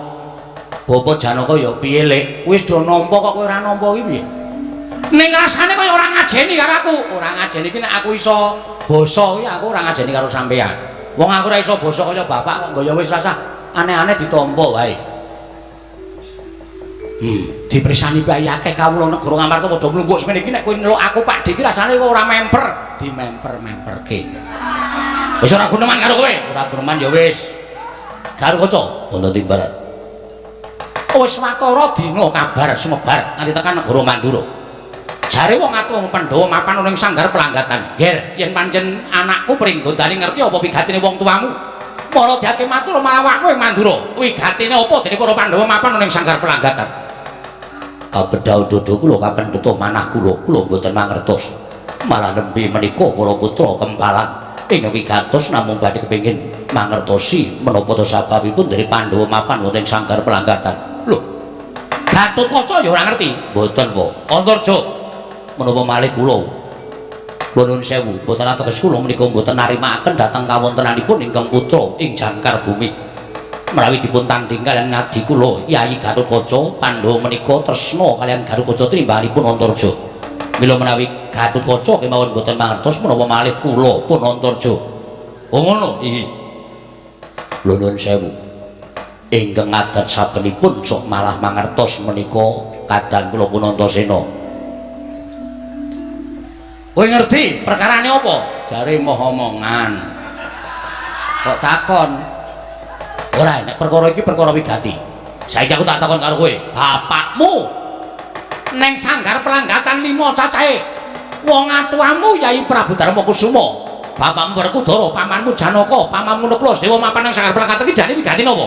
Bapak Janaka ya piye Lek wis do nampa kok kowe ora nampa iki piye ning rasane kaya ora ngajeni karo aku ora ngajeni iki nek aku iso basa iki aku ora ngajeni karo sampean wong aku ora iso basa kaya bapak kok ya wis rasah aneh-aneh ditampa wae dipresani bae akeh kawula negara Ngamarta padha mlumpuk semene iki nek kowe nyeluk aku Pakdi iki rasane kok ora memper dimemper-memperke wis ora guneman karo kowe ora guneman ya wis Gatotkaca wonten timbalan wis watara dina kabar sumebar nganti tekan negara Mandura jare wong atuh Pandhawa mapan ning sanggar pelanggatan. Ger, yen pancen anakku pringgondane ngerti apa wigatine wong tuamu. Mara diake matur malah awakmu ing Mandura. Wigatine apa dene para Pandhawa mapan ning sanggar pelanggatan? Kabedhau dodo kula kapendheto manah kula mboten mangertos. Malah nembe menika para putra kempalan ing wigatos namung badhe kepengin mangertosi menapa to sababipun dari Pandhawa mapan wonten sanggar pelanggatan. Lho, Gatotkaca ya ora ngerti. Mboten, Po. Antarja menapa malih kula nuwun sewu, mboten ateges kula menika mboten narimakaken dhateng kawontenanipun ingkang putra ing jangkar bumi. Menawi dipun tanding kalian ngadi kula Yayi Gatotkaca, Pandhawa menika tresna kalian Gatotkaca trimbahanipun Antarja. Mila menawi Gatotkaca kemawon mboten mangertos menapa malih kula pun Antarja. Oh ngono iki. Lho nuwun sewu. Ingkang ngadat sabenipun sok malah mangertos menika kadang kula pun Antasena. Kowe ngerti perkarane apa? Jare moh omongan. Kok takon? Ora nek perkara iki perkara wigati. Saiki aku tak takon karo kowe, Bapakmu neng sanggar pelanggatan 5 cacahe. Wong atuamu Yayi Prabu Darmakusuma. Bapakmu Werkudara, pamanmu Janaka, pamanmu Nekla Dewa mapan neng sanggar pelanggatan iki jane wigatine apa?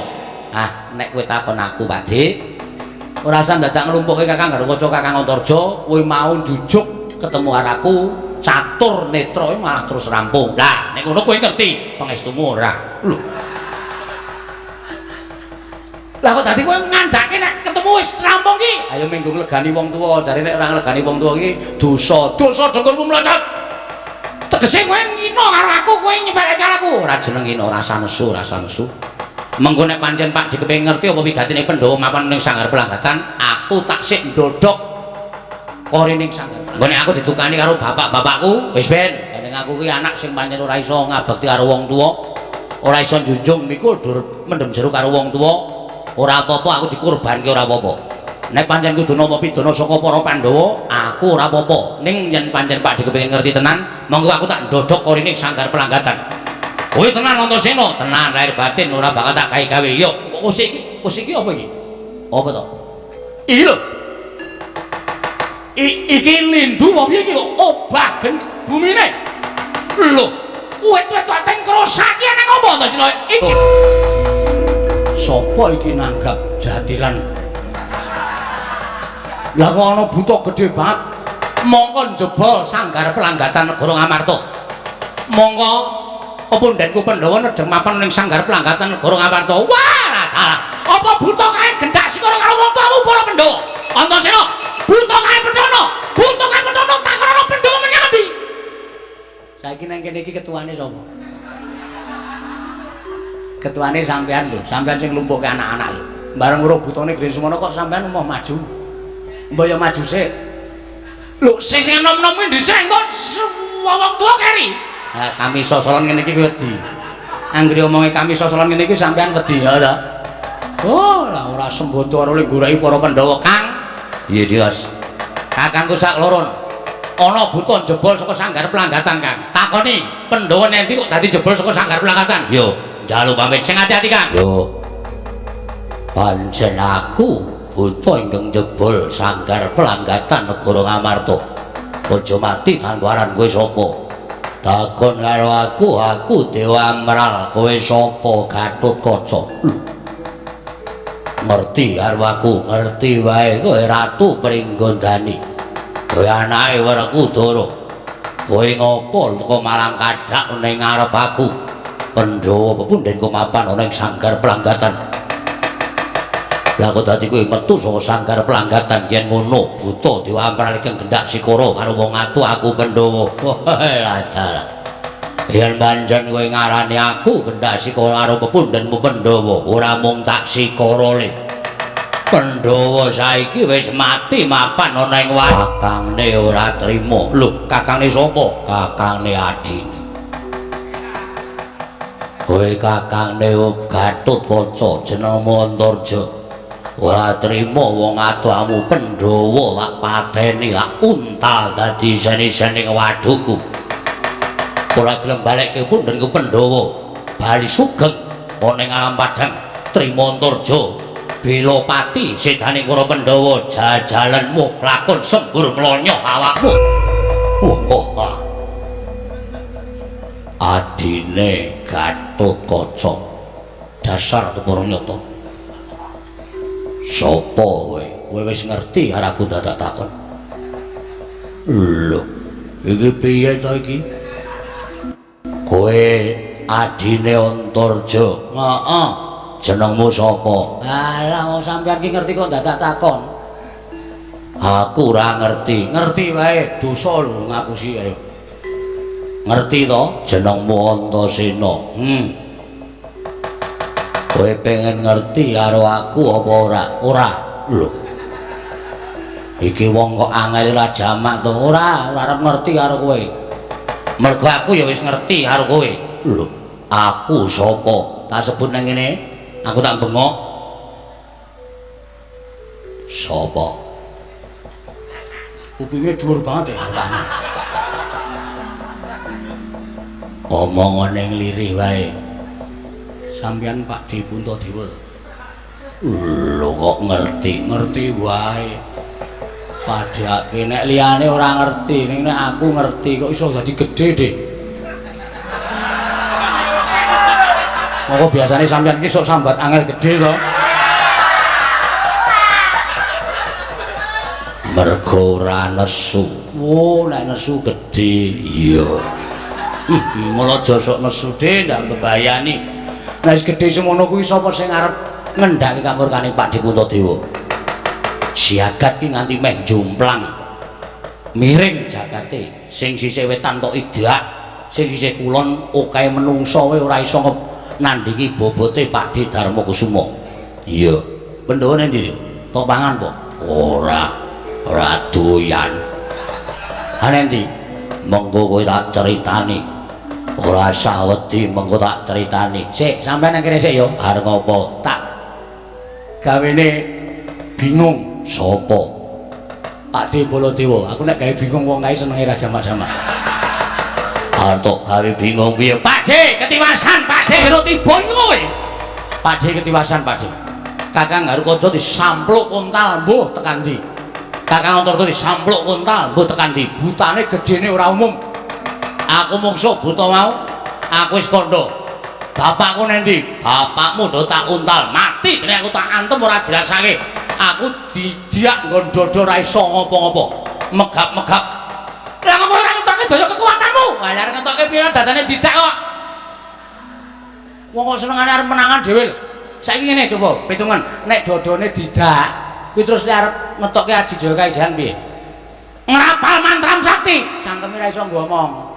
ah nek kowe takon aku, Pakdik, Ora usah dadak nglumpuhke Kakang Gatotkaca, Kakang Antarja, kowe mau jujuk ketemu karaku catur netra malah terus rampung. Lah, nek ngono kowe ngerti pangestumu ora? Lho. Lah kok dadi kowe ngandhake nek ketemu wis rampung ki? Ayo minggu nglegani wong tuwa, jare nek ora nglegani wong tuwa ki dosa, dosa dengkulmu mlocot. Tegese kowe ngina karo aku, kowe nyepelke karo aku. Ora jeneng ngina, rasa nesu, rasa nesu. Mengko nek pancen Pak dikepengin ngerti apa wigatine Pandhawa mapan ning sanggar pelanggatan, aku tak sik ndodhok kori ning sanggar. Engko nek aku ditukani karo bapak-bapakku, wis ben, gandeng aku ki anak sing pancen ora iso ngabekti karo wong tuwa, ora iso njunjung mikul dur mendem jero karo wong tuwa, ora apa-apa aku dikurbanke ora apa-apa. Nek pancen kudu nampa pidana saka para Pandhawa, aku ora apa-apa. Ning yen pancen Pak dikepengin ngerti tenan, monggo aku tak ndodhok kori ning sanggar pelanggatan. Kowe tenan Antasena, tenan lahir batin ora bakal tak gawe-gawe. Yo, kok iki apa iki? Apa to? Iki lho. Iki lindu apa piye iki kok obah bumine? Lho, wit-wit teng krosake nang apa Antasena? Iki sapa iki nanggap jatilan? Lah kok ana buta gedhe banget. Mongko njebol sanggar pelanggatan negara Ngamarta. Mongko Pundhenku Pandhawa nedheng mapan ning sanggar pelanggatan negara Ngamarta. Wah, dalah. Apa buta kae gendak sikara karo wong tuamu para Pandhawa? Antasena, buta kae Pandhawa. Buta kae Pandhawa tak karo Pandhawa menyang ndi? Saiki nang kene iki ketuane sapa? Ketuane sampean lho, sampean sing nglumpuhke anak-anak lho. Bareng weruh butane Geni Sumana kok sampean mau maju. Mbok ya maju sik. Lho, sing enom-enom kuwi dhisik kok wong tuwa keri. Nah, kami sosolan ngene iki wedi. Anggere omonge kami sosolan ngene iki sampean wedi ya ta? Oh, lah ora sembodo karo le goleki para Pandhawa, Kang. iya Dias. Kakangku sak loron. Ana buta jebol saka sanggar pelanggatan, Kang. Takoni, Pandhawa nendi kok dadi jebol saka sanggar pelanggatan? Yo, njaluk pamit sing ati-ati, Kang. Yo, pancen aku buta ingkang jebol sanggar pelanggatan negara Ngamarta. Aja mati tanpa aran kowe sapa? Takon karo aku Dewa Amral, kowe sapa Gatotkaca? Ngerti karo aku, ngerti wae kowe Ratu Pringgondani. Kowe anake Werkudara. Kowe ngopo teko marang kadhak ning ngarep aku? Pandhawa pepundhenku mapan ning sanggar pelanggatan. Lah kok dadi kowe metu saka sanggar pelanggatan yen ngono buta Dewa Amral iki gendak sikara karo wong atu aku Pandhawa. Lah dalah. Yen pancen kowe ngarani aku gendak sikara karo pepundhenmu Pandhawa, ora mung tak sikara le. Pandhawa saiki wis mati mapan ana ing wae. Kakangne ora trima. Lho, kakangne sapa? Kakangne adine. Kowe kakangne Gatotkaca jenengmu Antarja. Ora trima wong atuamu Pandhawa tak pateni, tak untal dadi seni-seni wadhuku. Ora gelem balekke pundhenku Pandhawa bali sugeng ana ing alam padhang. Trima Antarja, Belopati sedaning para Pandhawa jajalanmu lakon sembur mlonyo awakmu. Adine Gatotkaca dasar kepara nyata. Sapa kowe? Kowe wis ngerti karo aku dadak takon. Lho, iki piye to iki? Kowe adine Antarja. Heeh. Jenengmu sapa? Alah wong sampeyan ki ngerti kok dadak takon. Aku ora ngerti. Ngerti wae, dosa lho ngapusi ayo. Ngerti to? Jenengmu Antasena. Kowe pengen ngerti karo aku apa ora? Ora. Lho. Iki wong kok angel ora jamak to. Ora arep ngerti karo kowe. Mergo aku ya wis ngerti karo kowe. Lho, aku sapa? Tak sebut nang ngene. Aku tak bengok. Sapa? Kupinge dhuwur banget ya tane. Omongan ning lirih wae. Sampeyan Pak Di Puntadewa. Lho kok ngerti? Ngerti wae. Padake nek liyane ora ngerti, ning nek aku ngerti kok iso dadi gedhe, Dik. Moko biasane sampeyan ki sok sambat angel gedhe to. Mergo ora nesu. Oh, nek nesu Gedhe iya. Mula aja sok nesu, Dik, ndak mbebayani. Nek wis gedhe semono kuwi sapa sing arep ngendhake kamurkane Pak Di Puntadewa? Jagat ki nganti meh jomplang. Miring jagate. Sing sisih wetan tok idak, sing sisih kulon okahe menungsa wae ora iso nandingi bobote Pak Di Darmakusuma. Iya. Pandhawa nang ndi? Tok pangan kok. Ora doyan. Ana ndi? Mengko kowe tak critani. Ora usah wedi mengko tak critani. Sik, sampeyan nang kene sik ya. Arep ngopo? Tak Gawene bingung. sapa? Pak Di Baladewa. Aku nek gawe bingung wong kae senenge ra jamak-jamak. Antuk gawe bingung piye? Pak Di, ketiwasan Pak Di karo tiba kowe. Pak Di ketiwasan Pak Di. Kakang Garukaca disampluk kontal mbuh tekan ndi? Kakang Antarja disampluk kontal mbuh tekan ndi? Butane gedene ora umum. Aku mungsuh buta mau. Aku wis kandha. Bapakku nang ndi? Bapakmu ndo tak untal mati dene aku tak antem ora dirasake. Aku didiak nggon dodo ra iso ngopo-ngopo. Megap-megap. Lah kok ora ngetoke daya kekuatanmu? Lah arep ngetoke piye dadane didak kok. Wong kok senengane arep menangan dhewe lho. Saiki ngene coba pitungan nek dodone didak kuwi terus arep ngetoke aji Jaya Kaijan piye? Ngrapal mantram sakti. Cangkeme ra iso ngomong.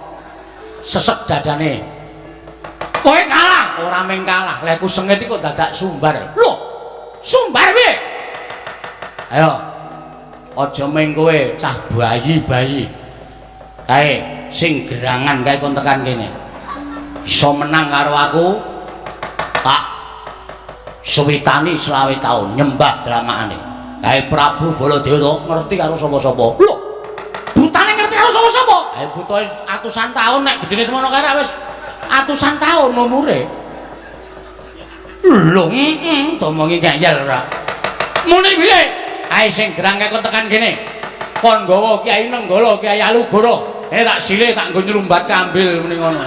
Sesek dadane. Kowe kalah, ora mung kalah. Lah ku sengit iki kok dadak sumbar. Lho, sumbar piye? Ayo. Aja mung kowe cah bayi-bayi. Kae sing gerangan kae kon tekan kene. Iso menang karo aku. Tak suwitani 20 taun nyembah dramakane. Kae Prabu Baladewa to ngerti karo sapa-sapa. Lho, butane ngerti karo sapa-sapa? Ae buta wis atusan taun nek gedene semono kae wis atusan taun umure. Lho, domongi ngayal ora. Muni piye? Ae sing gerang kae kon tekan kene. Kon nggawa Kyai Nenggala, Kyai Alugoro. Kene tak sile tak nggo nyrumbat kambil muni ngono.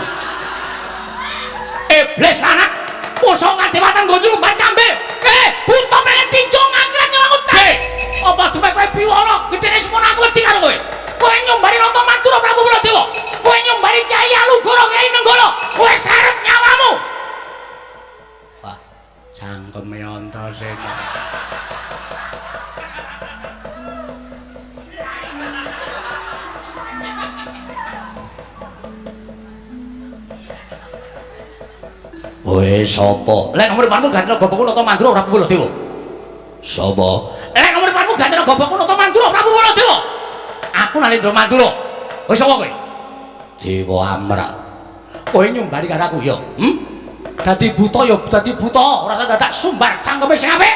Iblis anak, musuh kadewatan nggo nyrumbat kambil. Buta pengen tinjo ngangkrat nyawangku ta. Apa duwe kowe piwara? Gedene semono aku wedi karo kowe. Kowe nyombari Rata Mantura Prabu Baladewa. Kowe nyombari Kyai Alugoro, Kyai Nenggala. Kowe sarep nyawamu. Wah, cangkeme Antasena. Kowe sapa? Lek nomor panmu ganteng gobokku Rata Mantura Prabu Baladewa. Sapa? Lek nomor panmu ganteng gobokku Rata Mantura Prabu Baladewa. Aku Nalendra Mantura. Kowe sapa kowe? Dewa Amrak. Kowe nyumbari karo aku ya. Dadi buta ya dadi buta, ora usah dadak sumbar cangkeme sing apik.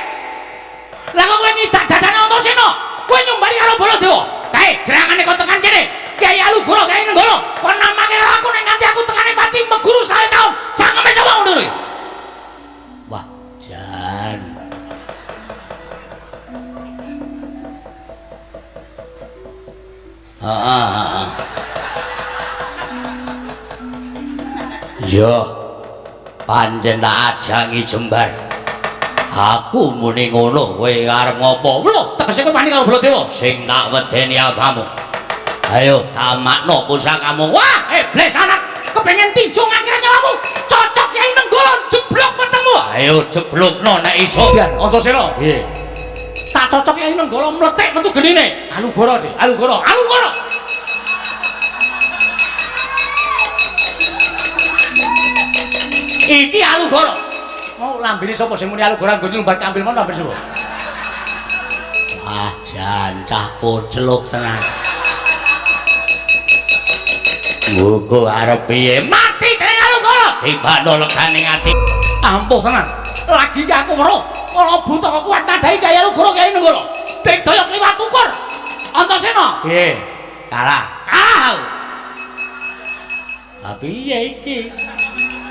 Lah kok kowe ngidak dadane Antasena? Kowe nyumbari karo Baladewa. Kae gerangane kok tekan kene. Kyai Alugoro, Kyai Nenggala, kon namake aku nek nganti aku tekane pati meguru 1 taun. Cangkeme sapa ngono kuwi? Wah, jan. Heeh. Yo pancen tak ajangi jembar. Aku muni ngono, kowe arep ngopo? Lho, tegese kowe wani karo Baladewa sing tak wedeni apamu. Ayo tamakno pusakamu. Wah, iblis anak, kepengin tinjung akhire nyawamu. Cocok Kyai Nenggala jeblok petengmu. Ayo jeblokno nek iso. Dan Antasena. Nggih. Tak cocok Kyai Nenggala mletik metu genine. Alugara, Dik. Alugara. Iki Alugara. Mau lambene sapa sing muni Alugara nggo nyumbat kambil mon lambene sapa? Wah, jan cah kocluk tenan. Nggo arep piye? Mati dening Alugara. Dibano leganing ati. Ampuh tenan. Lagi aku weruh ana buta kuat nadai Kyai Alugara Kyai Nenggala. Digdaya kliwat ukur. Antasena. Nggih. Kalah. Lah piye iki?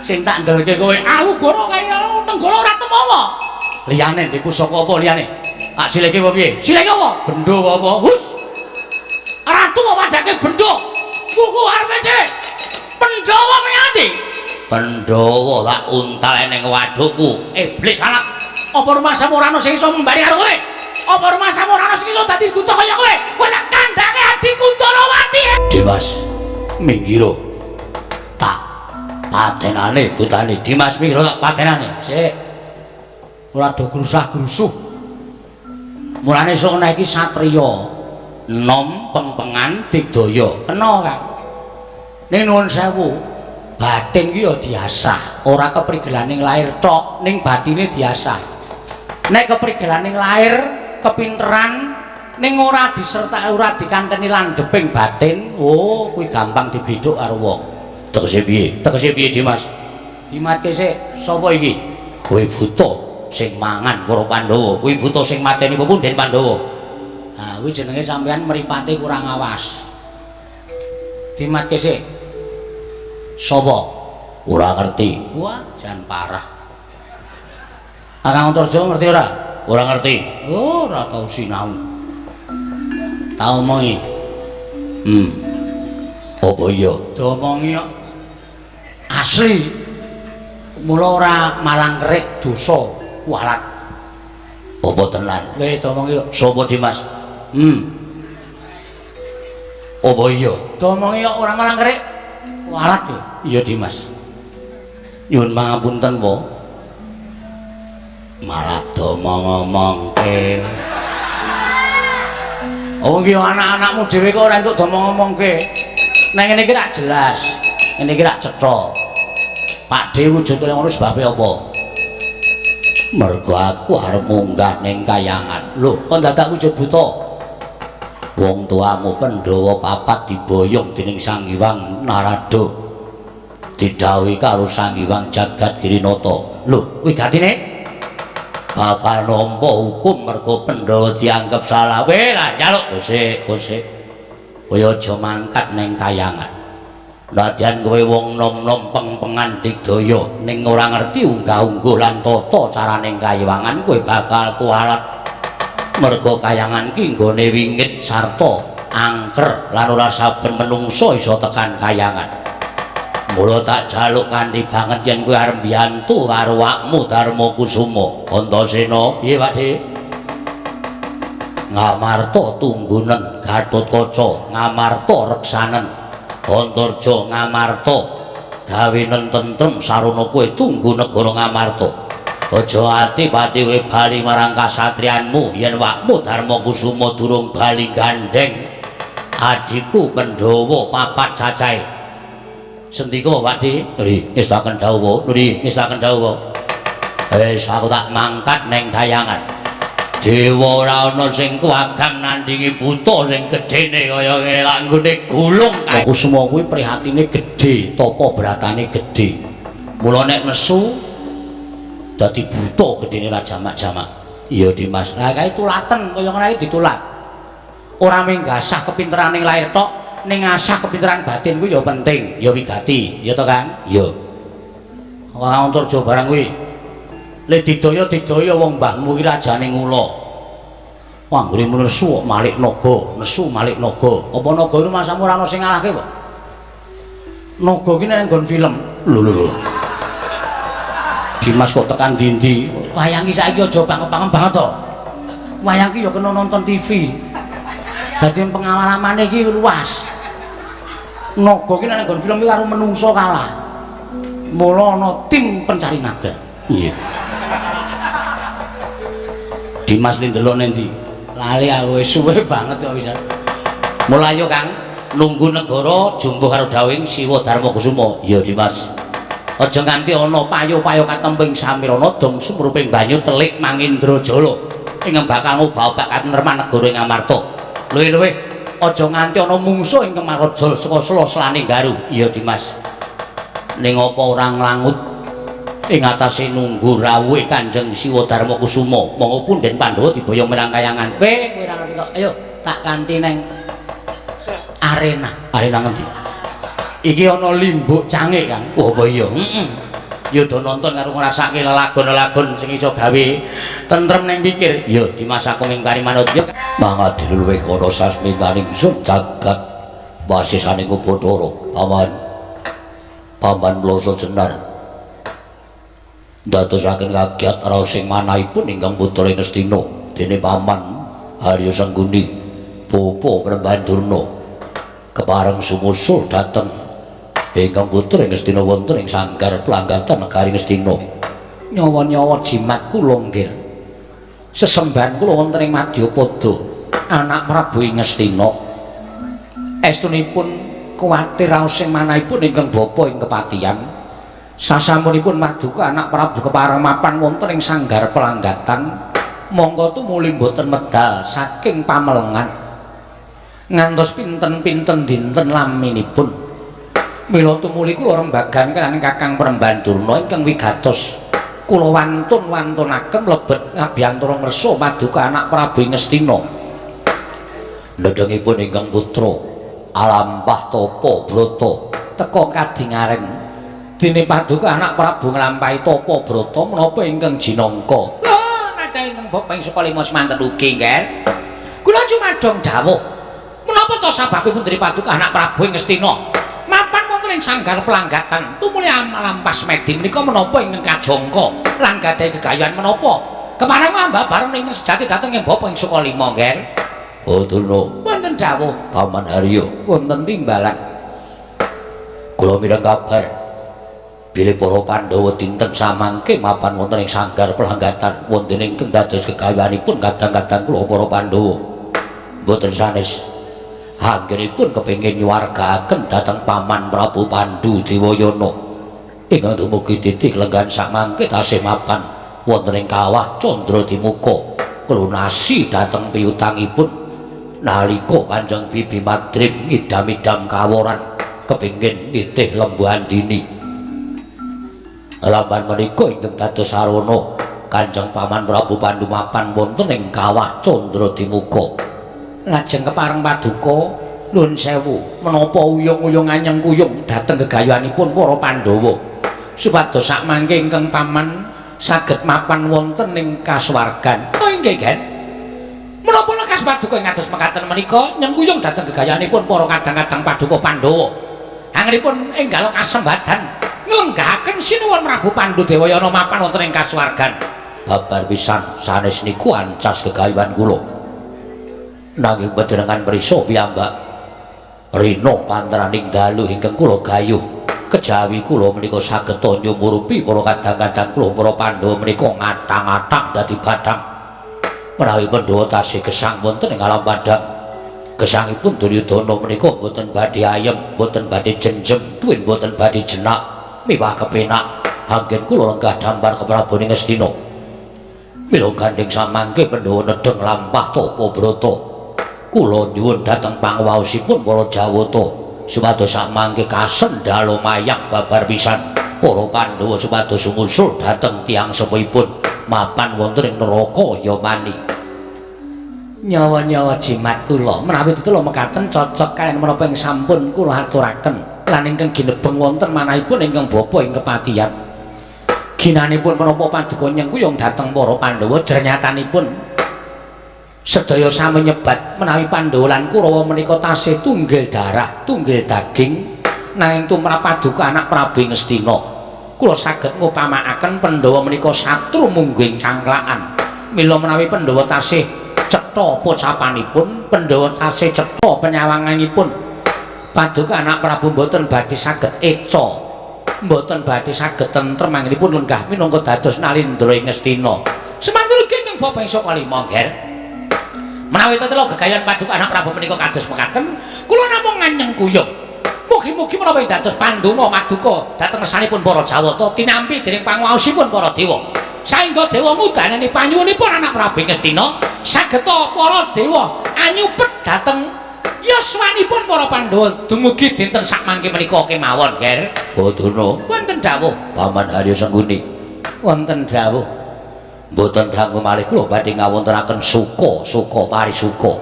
Sing tak ndelke kowe Alugara Kyai Nenggala ora temowo. Liyane ndek pusaka apa liyane? Tak sileke apa piye? Sileke apa? Bendho apa? Hus. Ratu apa jake bendho? Kuku arepe cek. Pandhawa menyati. Pandhawa tak untal ning wadukku. Iblis anak. Apa rumah Samurana sing iso mbari karo kowe? Apa rumah Samurana sing iso dadi buta kaya kowe? Kowe tak kandhake adiku Ndalawati. Dimas, minggiro. Patenane putane Dimas mikir tak patenane sik ora do grusah-grusuh mulane sok nek iki satriya nom pengpengan digdaya kena Kang ning nuwun sewu batin ki ya diasah ora keprigelaning lair tok ning batine diasah nek keprigelaning lair kepinteran ning ora disertai ora dikanteni landheping batin oh kuwi gampang dibidhuk karo wong. Tegese piye Dimas? Dimatke sik sapa iki? Kowe buta sing mangan para Pandhawa, kowe buta sing mateni pepunden Pandhawa. Ha kuwi jenenge sampean mripate kurang awas. Dimatke sik. Sapa? Ora ngerti. Wah, jan parah. Kakang Antarja ngerti ora? Ora ngerti. Oh, ora tau sinau. Tau omongi. Apa iya? Diomongi kok. Asli mula ora malang kerik dosa walat apa tenan lha diomongi kok sapa Dimas apa iya diomongi kok ora malang kerik walat yo iya Dimas nyuwun pangapunten po malah domong-omongke oh iki anak-anakmu dhewe kok ora entuk domong-omongke nang ngene iki ra jelas ngene iki ra cetha Pakde wujud kaya ngono sebabe apa? Mergo aku arep munggah ning kayangan. Lho, kok dadak wujud buta? Wong tuamu Pandhawa papat diboyong dening Sang Hyang Narada. Didhawuhi karo Sang Hyang Jagadgirinata. Lho, kuwi gatine bakal nampa hukum mergo Pandhawa dianggep salah. Weh lah njaluk gosik. Kowe aja mangkat ning kayangan. Nadyan kowe wong nom-nom pengpengan digdaya ning ora ngerti unggah-ungguh lan tata carane kayiwangan kowe bakal kualat merga kayangan ki nggone wingit sarta angker lan ora saben menungso iso tekan kayangan mula tak jaluk kanthi banget yen kowe arep mbiyantu karo wakmu Darmakusuma Antasena piye Pakde Ngamarta tunggunen Gatotkaca ngamarta reksanen Antarja ngamarta gawenen tentrem sarana kowe tunggu negara ngamarta aja ati pati kowe bali marang kasatriyanmu yen wakmu Darmakusuma durung bali gandeng adikku Pandhawa papat cacahe sendika Pakde nggih ngestaken dawuh wis aku tak mangkat ning kayangan dewa ora ana sing kuwagang nandingi buta sing gedene kaya ngene lak nggone gulung aku semua kuwi prihatine gedhe tapa bratane gedhe mula nek nesu dadi buta gedene ra jamak-jamak iya Dimas lah kae tulaten kaya ngene ditulak ora mung gasah kepinteran ning lair tok ning asah kepinteran batin kuwi ya penting ya wigati ya to Kang iya wah Antarja barang kuwi le digdaya wong mbahmu iki rajane ngula Panggone nesu Malik Naga, nesu Malik Naga. Apa naga itu masamu ora ono sing ngalahke kok? Naga ki nek nggon film. Lho. Dimas kok tekan ndi-ndi? Wayang iki saiki aja banget banget to. Wayang ki ya kena nonton TV. Dadi pengalamane iki luas. Naga ki nek nggon film iki karo menungso kalah. Mula ana tim pencari naga. Iya. Dimas li ndelok ndi? Lali aku wis suwe banget kok bisa. Mulai yo Kang, nunggu negara jumbuh karo dawing Siwa Darma Kusuma. Ya Dimas. Aja nganti ana payo-payo katemping samirana dong sumruping banyu telik Mangindrajala ing bakal ngobah-obah katentreman negara ing Amarta. Luwih-luwih aja nganti ana mungsuh ing Kemarajal saka Sela-selane Garu. Iya Dimas. Ning apa ora nglangut ing atase nunggu rawuhe Kanjeng Siwa Darma Kusuma monggo punden Pandhawa diboyong menang kayangan. Kowe ora ngerti kok. Ayo tak kanthi neng arena. Arena ngendi? Iki ana limbuk canggih Kang. Oh apa iya? Heeh. Ya do nonton karo ngrasake lelagon-lelagon sing iso gawe tentrem ning pikir. Ya Dimas aku ming parimanut ya. Mangadi luwih ana sasmitaning sun jagat basisane Bathara. Paman Bloso Jenar ndadosaken kagiat raos sing manahipun ingkang putra Ngastina dene Paman Harya Sangguni Popo Prembahan Durna kepareng sumusul dhateng ingkang putra Ngastina wonten ing sanggar pelanggatan negari Ngastina. Nyawa-nyawa jimat kula nggih sesembahan kula wonten ing Madyapada anak Prabu Ngastina estunipun kuwatir raos sing manahipun ingkang bapa ing kepatihan sasampunipun Maduka anak Prabu kepareng mapan wonten ing sanggar pelanggatan monggo tumuli boten medal saking pamelengan ngantos pinten-pinten dinten laminipun mila tumuli kula rembagan kaliyan Kakang Prembahan Durna ingkang wigatos kula wantun-wantunaken mlebet ngabiyantara ngersa Maduka anak Prabu Ngastina nedhengipun ingkang putra Alampah Tapa Brata teka kadingareng dene Paduka anak Prabu nglampahi Tapa Brata menapa ingkang jinangka. Lha nadya ingkang bapa ing saka 5 semanten ugi nggih. Kula cumadong dawuh. Menapa to sababipun dari Paduka anak Prabu Ngastina mapan wonten ing sanggar pelanggatan tumuli Alampah Smedi menika menapa ingkang kajangka lan gadhahi gegayuhan menapa kemareng ambak bareng ingkang sejati dhateng ing bapa ing saka 5 nggih. Oh Durna wonten dawuh Paman Harya wonten timbalan kula mireng kabar bilih para Pandhawa dinten samangke mapan wonten ing sanggar pelanggatan wonten ingkang dados gegayuhanipun kadang-kadang kula para Pandhawa mboten sanes anggenipun kepengin nyuwargaaken dhateng Paman Prabu Pandhu Dewayana ingkang dumugi titik lenggan samangke tasih mapan wonten ing kawah Candradimuka kelunasi dhateng piyutangipun nalika Kanjeng Bibi Madrim ngidam-idam kaworan kepingin nitih Lembu Andini lamban menika ingkang dados sarana Kanjeng Paman Prabu Pandhu mapan wonten ing kawah Candradimuka lajeng kepareng Paduka nuwun sewu menapa uyung-uyung anyeng kuyung dhateng gegayuhanipun para Pandhawa supados sakmangke ingkang Paman saged mapan wonten ing kasuwargan. Oh inggih nggih. Menapa lekas Paduka ngados mekaten menika nyengkuyung dhateng gegayanipun para kadang-kadang Paduka Pandhawa. Anggenipun enggal kasembadan nglenggahaken sinuwun Prabu Pandhu Dewayana mapan wonten ing kasuwargan. Babar pisan sanes niku ancas gegayuhan kula. Nanging panjenengan prisa piyambak rina pantraning dalu ingkang kula gayuh. Kejawi kula menika saged nyumurupi para kadang-kadang kula para Pandhawa menika ngatang-atang dadi bathang. Menawi Pandhawa tasih gesang wonten ing alam padang gesangipun Duryudana menika boten badhe ayem boten badhe jenjem tuwin boten badhe jenak miwah kepenak anggen kula lenggah dampar ke Prabu Ngastina mila gandeng samangke Pandhawa nedheng lampah Tapa Brata kula nyuwun dhateng pangwaosipun para Jawata supados samangke kasendal mayang babar pisan para Pandhawa supados sumusul dhateng tiyang sepuhipun mapan wonten ing neraka Yamani. Nyawa-nyawa jimat kula menawi tetelo mekaten cocok kaliyan menapa ing sampun kula aturaken lan ingkang ginebeng wonten manahipun ingkang bapa ing kepatihan. Ginanipun menapa Paduka nyengkuyung dhateng para Pandhawa jernyatanipun sedaya sami nyebat menawi Pandhawa lan Kurawa menika tasih tunggil darah, tunggil daging nanging tumrap paduka anak Prabu Ngastina kula saged ngupamakaken Pandhawa menika satru mungging cangklakan mila menawi Pandhawa tasih cetha pocapanipun Pandhawa tasih cetha penyawanganipun paduka anak Prabu mboten badhe saged eca mboten badhe saged tentrem anggenipun lenggah minangka dados Nalindra ing Ngastina semanten ugi ingkang Bapak Isa kalima nger menawi tetelo gegayan paduka anak Prabu menika kados mekaten kula namung nganyeng kuyung mugi-mugi menawi dados pandonga maduka dhateng ngersanipun para Jawata tinampi dening panguwaosipun para dewa saengga dewa mudanani panyuwunipun anak Prabu Ngastina sageta para dewa anyupet dhateng yuswanipun para Pandhawa dumugi dinten sakmangke menika kemawon nger Badana wonten dawuh Paman Harya Sengguni wonten dawuh mboten dangu malih kula badhe ngawontenaken suka parisuka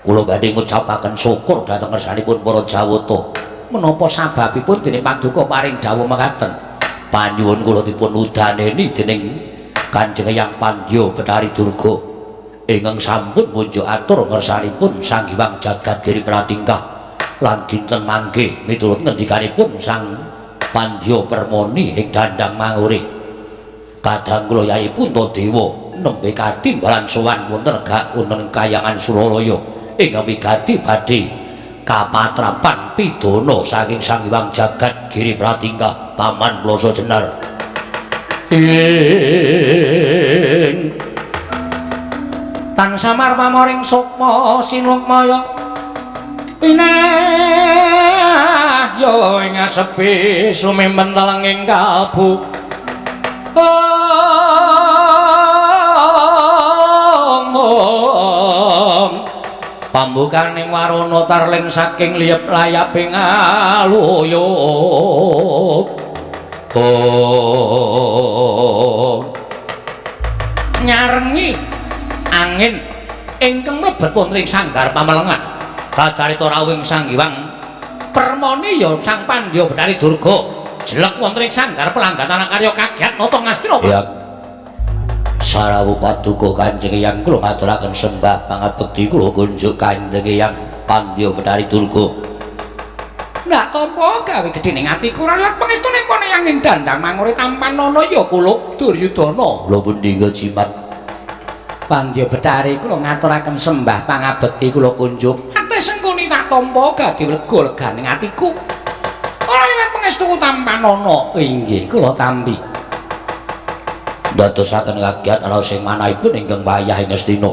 kula badhe ngucapaken syukur dhateng ngersanipun para Jawata menapa sababipun dening paduka paring dawuh mekaten panyuwun kula dipun udaneni dening Kanjeng Hyang Pandya Betari Durga ingkang sampun munjuk atur ngersanipun Sang Hyang Jagat Giri Pratingkah lan dinten mangke miturut ngendikanipun Sang Pandya Permoni ing Dandang Mangure kadang kula Yai Puntadewa nembe katimbalan sowan wonten Kahyangan Suralaya ingkang wigati badhe kapatrapan pidana saking Sang Hyang Jagat Giri Pratingkah Paman Plasa Jenar tan samar pamoring sukma sinukmaya pinah yo ing sepi sumemben telenging kalbu pambukaning warana tarling saking liyep layaping aluyup nyarengi angin ingkang mlebet wonten ing sanggar pamelengan kacarita rawuhing Sang Hyang Permoni ya Sang Pandya Betari Durga jelek wonten ing sanggar pelanggatan karya kagyat nata Ngastina ya sarawuh paduka Kanjeng Hyang kula ngaturaken sembah pangabekti kula kunjuk Kanjeng Hyang Pandya Betari Durga ndak tampa gawe gedhening atiku ora liwat pangestuning pone yang ing Dandang Mangure Tampanana ya kula Duryudana kula pundi jimat Pandya Betari kula ngaturaken sembah pangabekti kula kunjuk ate sengkuni tak tampa gadi lega leganing atiku ora liwat pangestu Tampanana inggih kula tampi dadosaken kagiat ala sing manahipun ingkang wayah ing Ngastina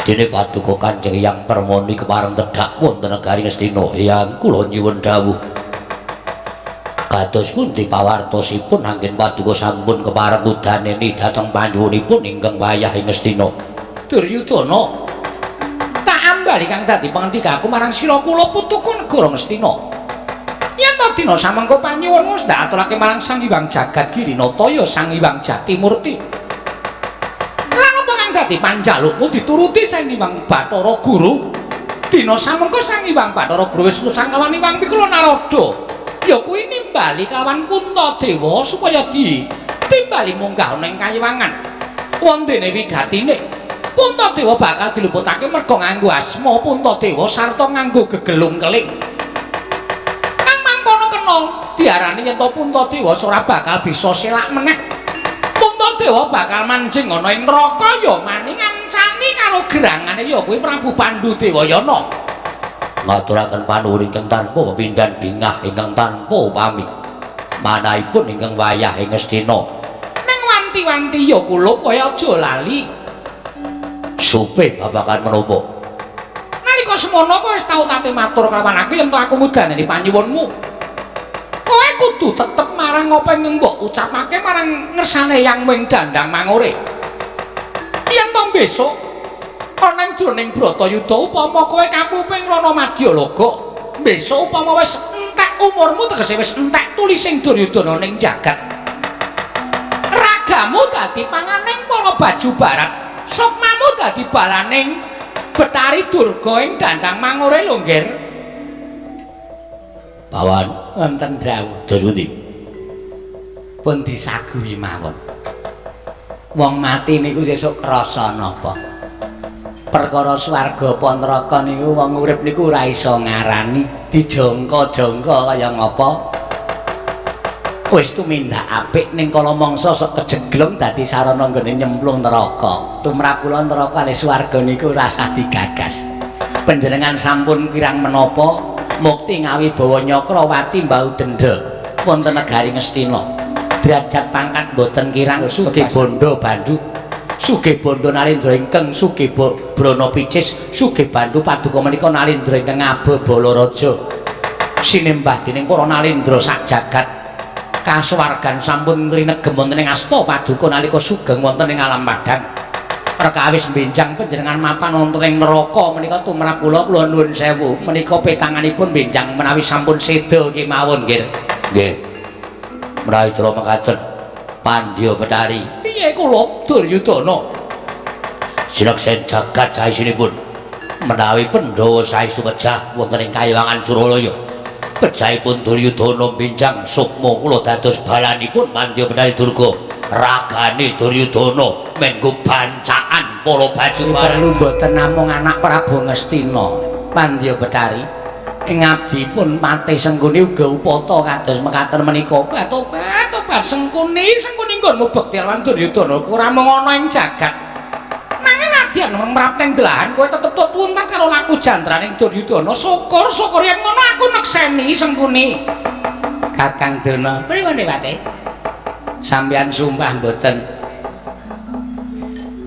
dene paduka Kanjeng Hyang Permoni kepareng tedhak wonten negari Ngastina Hyang kula nyuwun dawuh kados pundi pawartosipun anggen paduka sampun kepareng udaneni dhateng panyuwunipun ingkang wayah ing Ngastina Duryudana tak ambali kang dadi pangendikaku marang sira kula putuku negara Ngastina yen to dina samengko panyuwunmu ndak aturake marang Sang Hyang Jagat Giri Nata ya Sang Hyang Jatimurti dadi panjalukmu dituruti Sang Hyang Bathara Guru dina samengko Sang Hyang Bathara Guru wis lusang kawan Hyang Pikula Narada ya kuwi nimbali kalawan Puntadewa supaya ditimbali munggah ning kayiwangan wondene wigatine Puntadewa bakal diluputake merga nganggo asma Puntadewa sarta nganggo gegelung keling nang mangkono kena diarani yen to Puntadewa ora bakal bisa selak meneh Puntadewa bakal mancing ana ing neraka ya maning ngancani karo gerangane ya kuwi Prabu Pandudewayana ngaturaken panuwun ingkang tanpa pepindhan bingah ingkang tanpa upami manahipun ingkang wayah ing Ngastina ning wanti-wanti ya kula kaya aja lali supe babagan menapa nalika semono kowe wis tau tate matur kelawan aku yen to aku ngudaneni panyuwunmu kowe kudu tetep marang apa yang mbok ucapake marang ngersane yang wing Dandang Mangure yen to besok ana ing jroning Bratayuda upama kowe kapuping Rana Madyalaga besok upama wis entek umurmu tegese wis entek tulising Duryudana ning jagat ragamu dadi panganing para baju barat sukmamu dadi balaning Betari Durga ing Dandang Mangure lho nggih Pawan wonten dawuh dos pundi pun disaguhi mawon wong mati niku sesuk krasa napa perkara swarga apa neraka niku wong urip niku ora iso ngarani dijangka-jangka kaya ngapa wis tumindak apik ning kala mangsa sok kejeglong dadi sarana nggone nyemplung neraka tumrap kula neraka le swarga niku rasa digagas panjenengan sampun kirang menapa mukti ngawi bawa Nyakrawati mbau denda wonten negari Ngastina derajat pangkat boten kirang sugih bondo Bandu sugih bondo Nalindra ingkang sugih Brana Picis sugih Bandu paduka menika Nalindra ingkang Aba Balaraja sinembah dening para Nalindra sak jagat kasuwargan sampun ngrinegem wonten ing asta paduka nalika sugeng wonten ing alam padang perkawis benjang panjenengan mapan wonten ing neraka menika tumrap kula nuwun sewu menika petanganipun benjang menawi sampun seda kemawon nggih nggih menawi kula mekaten Pandya Betari piye kula Duryudana sineksen jagat saisinipun menawi Pandhawa saestu kejah wonten ing Kayangan Suralaya kejahipun Duryudana benjang sukma kula dados balanipun Pandya Betari Durga ragane Duryudana menggo bancaan para bajubar perlu mboten namung anak Prabu Ngastina Pandya Betari ing abdipun mate Sengkuni uga upata kados mekaten menika tobat Sengkuni nggon mubekti lawan Duryudana ora mung ana ing jagat nanging nadyan mrapteng delahan kowe tetep tuntas karo laku jandraning Duryudana syukur yen ngono aku nekseni Sengkuni Kakang Drona pripun Pati sampeyan sumpah mboten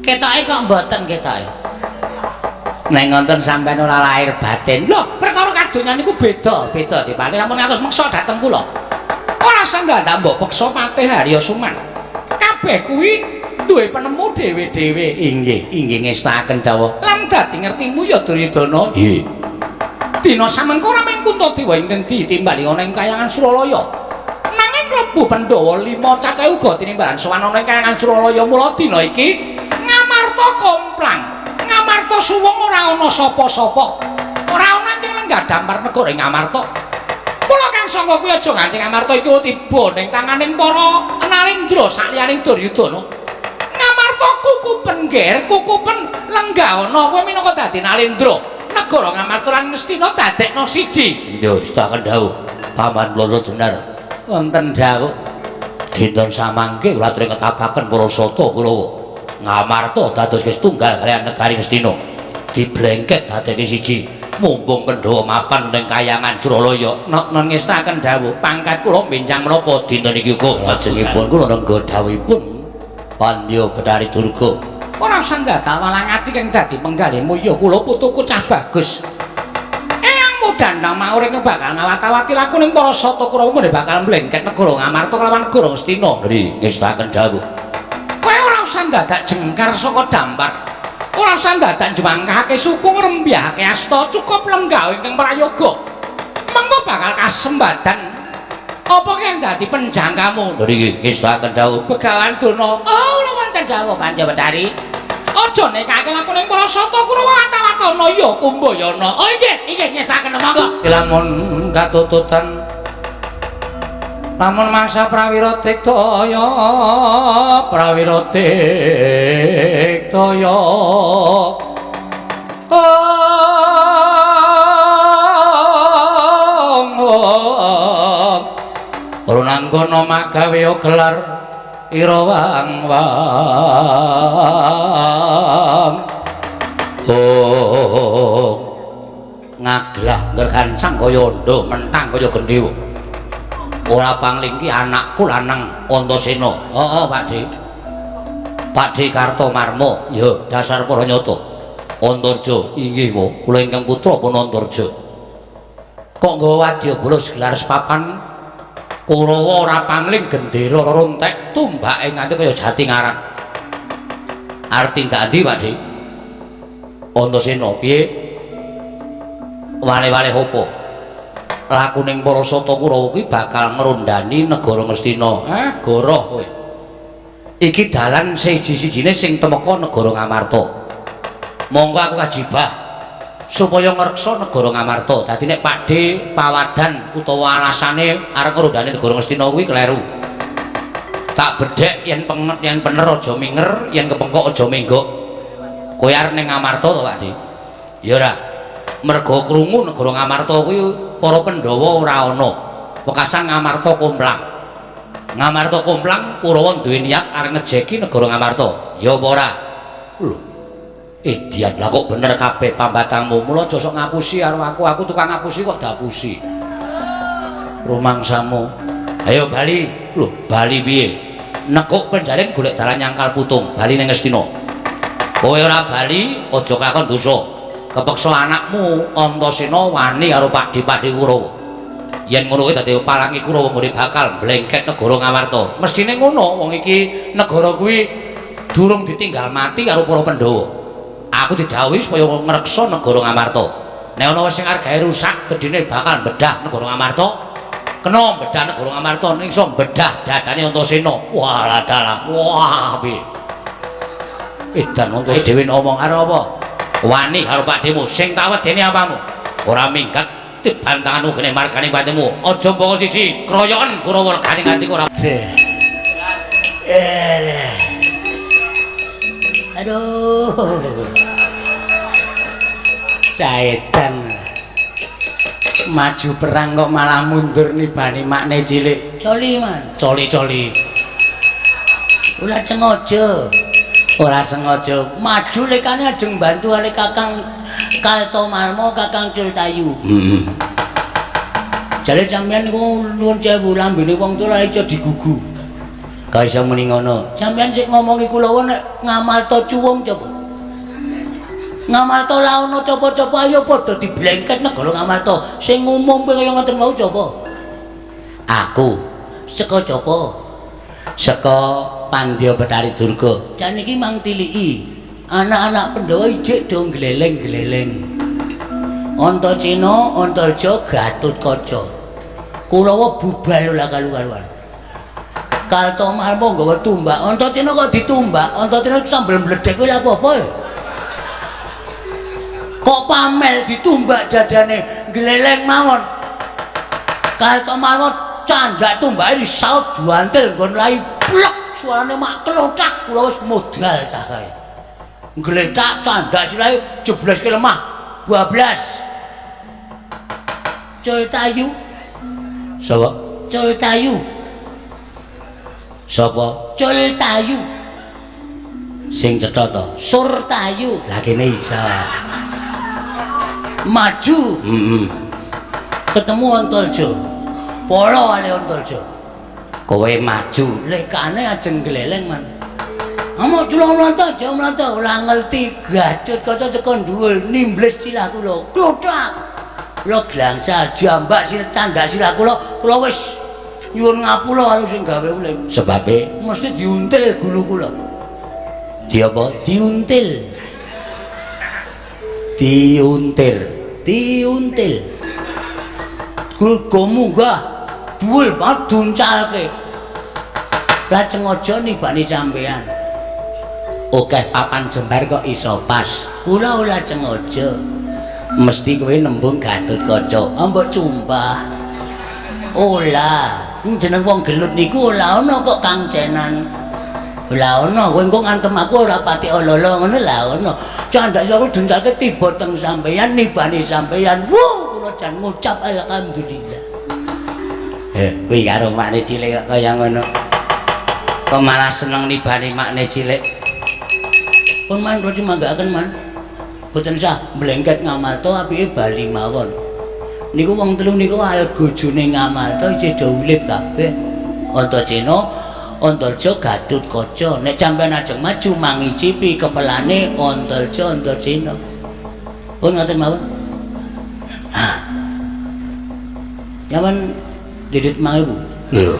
ketoke kok mboten ketoke nek ngonten sampeyan ora lahir batin lho perkara kadonyan niku beda Dipati sampun ngatos meksa dhateng kula ora sanggandak mbok peksa Patih Harya Suman kabeh kuwi duwe penemu dhewe-dhewe inggih ngestaken dawuh lan dadi ngertimu ya Duryudana nggih dina samengko ora mung Kuntadewa ingkang ditimbali ana ing Kayangan Suralaya nanging klebu Pandhawa 5 cacahe uga tinimbalan sowan ana ing Kayangan Suralaya mula dina iki Ngamarta komplang Ngamarta suwung ora ana sapa-sapa ora ana ing lenggah dampar negara Ngamarta mula kang sangka kuwi aja nganti Ngamarta iku tiba ning tanganing para Nalindra sakliyaning Duryudana Ngamarta kukupen lenggah ana kowe minangka dadi Nalindra negara Ngamarta lan Ngastina dadekno siji yo istaken dawuh paman Bloro Jenar wonten dawuh dinten samangke latri ngetapaken para sata Kurawa Ngamarta dados tunggal kaliyan negari Ngastina diblengket dadeke siji mumpung Pandhawa mapan ning Kayangan Suralaya non ngestaken dawuh pangkat kula benjang menapa dinten iki uga lajengipun kula nenggo dawuhipun Pandya Betari Durga ora sanggata malang ati kang dadi penggalihmu ya kula putuku cah bagus eyang mudan nang mauring bakal ngawat-awati laku ning para sata Kurawa mene bakal mlengket negara Ngamarta kelawan negara Ngastina mri ngestaken dawuh kowe ora usah dadak jengkar saka dampar ora usah dadak njumangkahake suku ngrembyahake asta cukup lenggah ingkang prayoga mengko bakal kasembadan apa kang dadi penjangkamu mriki ngestaken dawuh Begawan Durna oh lho wonten dawuh Pandya Betari aja nekake laku ning para sata Kurawa watawatana ya Kumbayana oh inggih ngestaken monggo lamun katututan lamun mangsa prawira diktaya runanggono magawe gelar irawang ngaglah ngergancang kaya ndo mentang kaya gendhewa ora panglingki anakku lanang Antasena Pakde Kartomarma ya dasar para nyata Antarja inggih kula ingkang putra pun Antarja kok nggawa wadyabala gelar sepapan Kurawa ora pangling gendera rontek tumbake nganti kaya Jatingaran arti ndak ndi Pakde Antasena piye wale-wale apa lakuning para sata Kurawa kuwi bakal ngrondani negara Ngastina goroh kowe iki dalan siji-sijine sing temeka negara Ngamarta monggo aku kajibah supaya ngreksa negara Ngamarta dadi nek Pakde pawadan utawa alasane arep ngrondani negara Ngastina kuwi kleru tak bedhek yen bener aja minger yen kepengkok aja menggok Kowe arep ning Ngamarta to, Pakde? Ya ora. Mergo krungu negara Ngamarta kuwi para Pandhawa ora ana. Wekasan Ngamarta komplang. Ngamarta komplang Kurawa duwe niat arep ngejeki negara Ngamarta. Ya apa ora? Lho. Dian lah kok bener kabeh pambatangmu. Mula aja sok ngapusi karo aku. Aku tukang ngapusi kok dapusi. Rumangsamu. Ayo bali. Lho, bali piye? Nekuk penjaring golek dalan nyangkal putung. Bali ning Ngastina. Kowe ora bali, aja kakon dosa. Kepeksa anakmu Antasena wani karo Pakde Kurawa. Yen ngono kuwi dadi palangi Kurawa nggone bakal mlengket negara Ngamarta. Mestine ngono, wong iki negara kuwi durung ditinggal mati karo para Pandhawa. Aku didhawuhi supaya ngreksa negara Ngamarta. Nek ana wis sing argae rusak, gedine bakal bedah negara Ngamarta. Kena bedah negara Ngamarta ning iso bedah dadane Antasena. Wah, dalah. Wah, piye? Edan Antasena dhewe ngomong karo apa? Wani karo pakdemu sing tak wedeni apamu? Ora minggat dibantanganmu kene margane patemu. Aja mboko sisi kroyoken Kurawa regane nganti ora. Aduh. Caedan. Maju perang kok malah mundur nibani makne cilik. Coli, Man. Coli. Ora sengaja. Ora sengaja. Maju lekane ajeng bantu ale Kakang Kaltomarmo, Kakang Cultayu. Heeh. Jale sampeyan niku nuwun sewu lambene wong tuwa iso digugu. Kok iso muni ngono? Sampeyan sik ngomongi kula nek Ngamarta cuwung coba. Ngamarta laono coba-coba ayo padha diblengket negara Ngamarta. Sing umum kaya ngoten mau coba. Aku Seka coba. saka Pandya Betari Durga. Jan iki mang tiliki. Anak-anak Pandhawa ijik do gleleng-gleleng. Antasena, Antarja, Gatotkaca. Kurawa bubal lah kalu-kaluan. Kaltomarmo nggawa tumbak. Antasena kok ditumbak. Antasena sambil mledek kuwi lha apa ya? Kok pamel ditumbak dadane gleleng mawon. Kaltomarmo candak tumbake disaut duantil nggon lai blek suarane mak kelotak kula wis modal cah kae. Gletak candak silahe jebleske lemah bablas. Cultayu. Sapa? Cultayu. Sapa? Cultayu. Sing cetha to? Surtayu. Lah kene iso. Maju. Heeh. Ketemu Antarja. Polo wale Antarja. Kowe maju. Lekane ajeng gleleng man. Amo culung Antarja mlata ora ngerti Gatotkaca teko dhuwur nimbles silah kula. Klothak. Kula glangsal jambak sila candak silah kula wis nyuwun ngapura karo sing gawe ulih. Sebabe Mesti diuntil gulu kula. di apa? Diuntil. Diuntil. Gulga munggah dhuwur banget duncalke. Lajeng aja nibani sampean. Oke papan jembar kok iso pas. Kula lajeng aja. Mesti kowe nembung Gatotkaca. Mbok cumpah. Ola, jeneng wong gelut niku ora ana kok Kang Cenan. Ora ana, kowe engko ngantem aku ora pati ololo ngono lah ana. Candak aku duncalke tiba teng sampeyan nibani sampeyan. Wuh, kula jan ngucap alhamdulillah. Kuwi karo makne cilik kok kaya ngono. Kok malah seneng nibani makne cilik. Pun man kula cumanggaaken man. Boten sah mlengket Ngamarta apike bali mawon. Niku wong telu niku algojone Ngamarta isih do urip kabeh. Antasena, Antarja, Gatotkaca. Nek sampeyan ajeng maju mangicipi kepelane Antarja, Antasena. Pun ngoten mawon. Hah. Nyaman didit 5.000. Lho.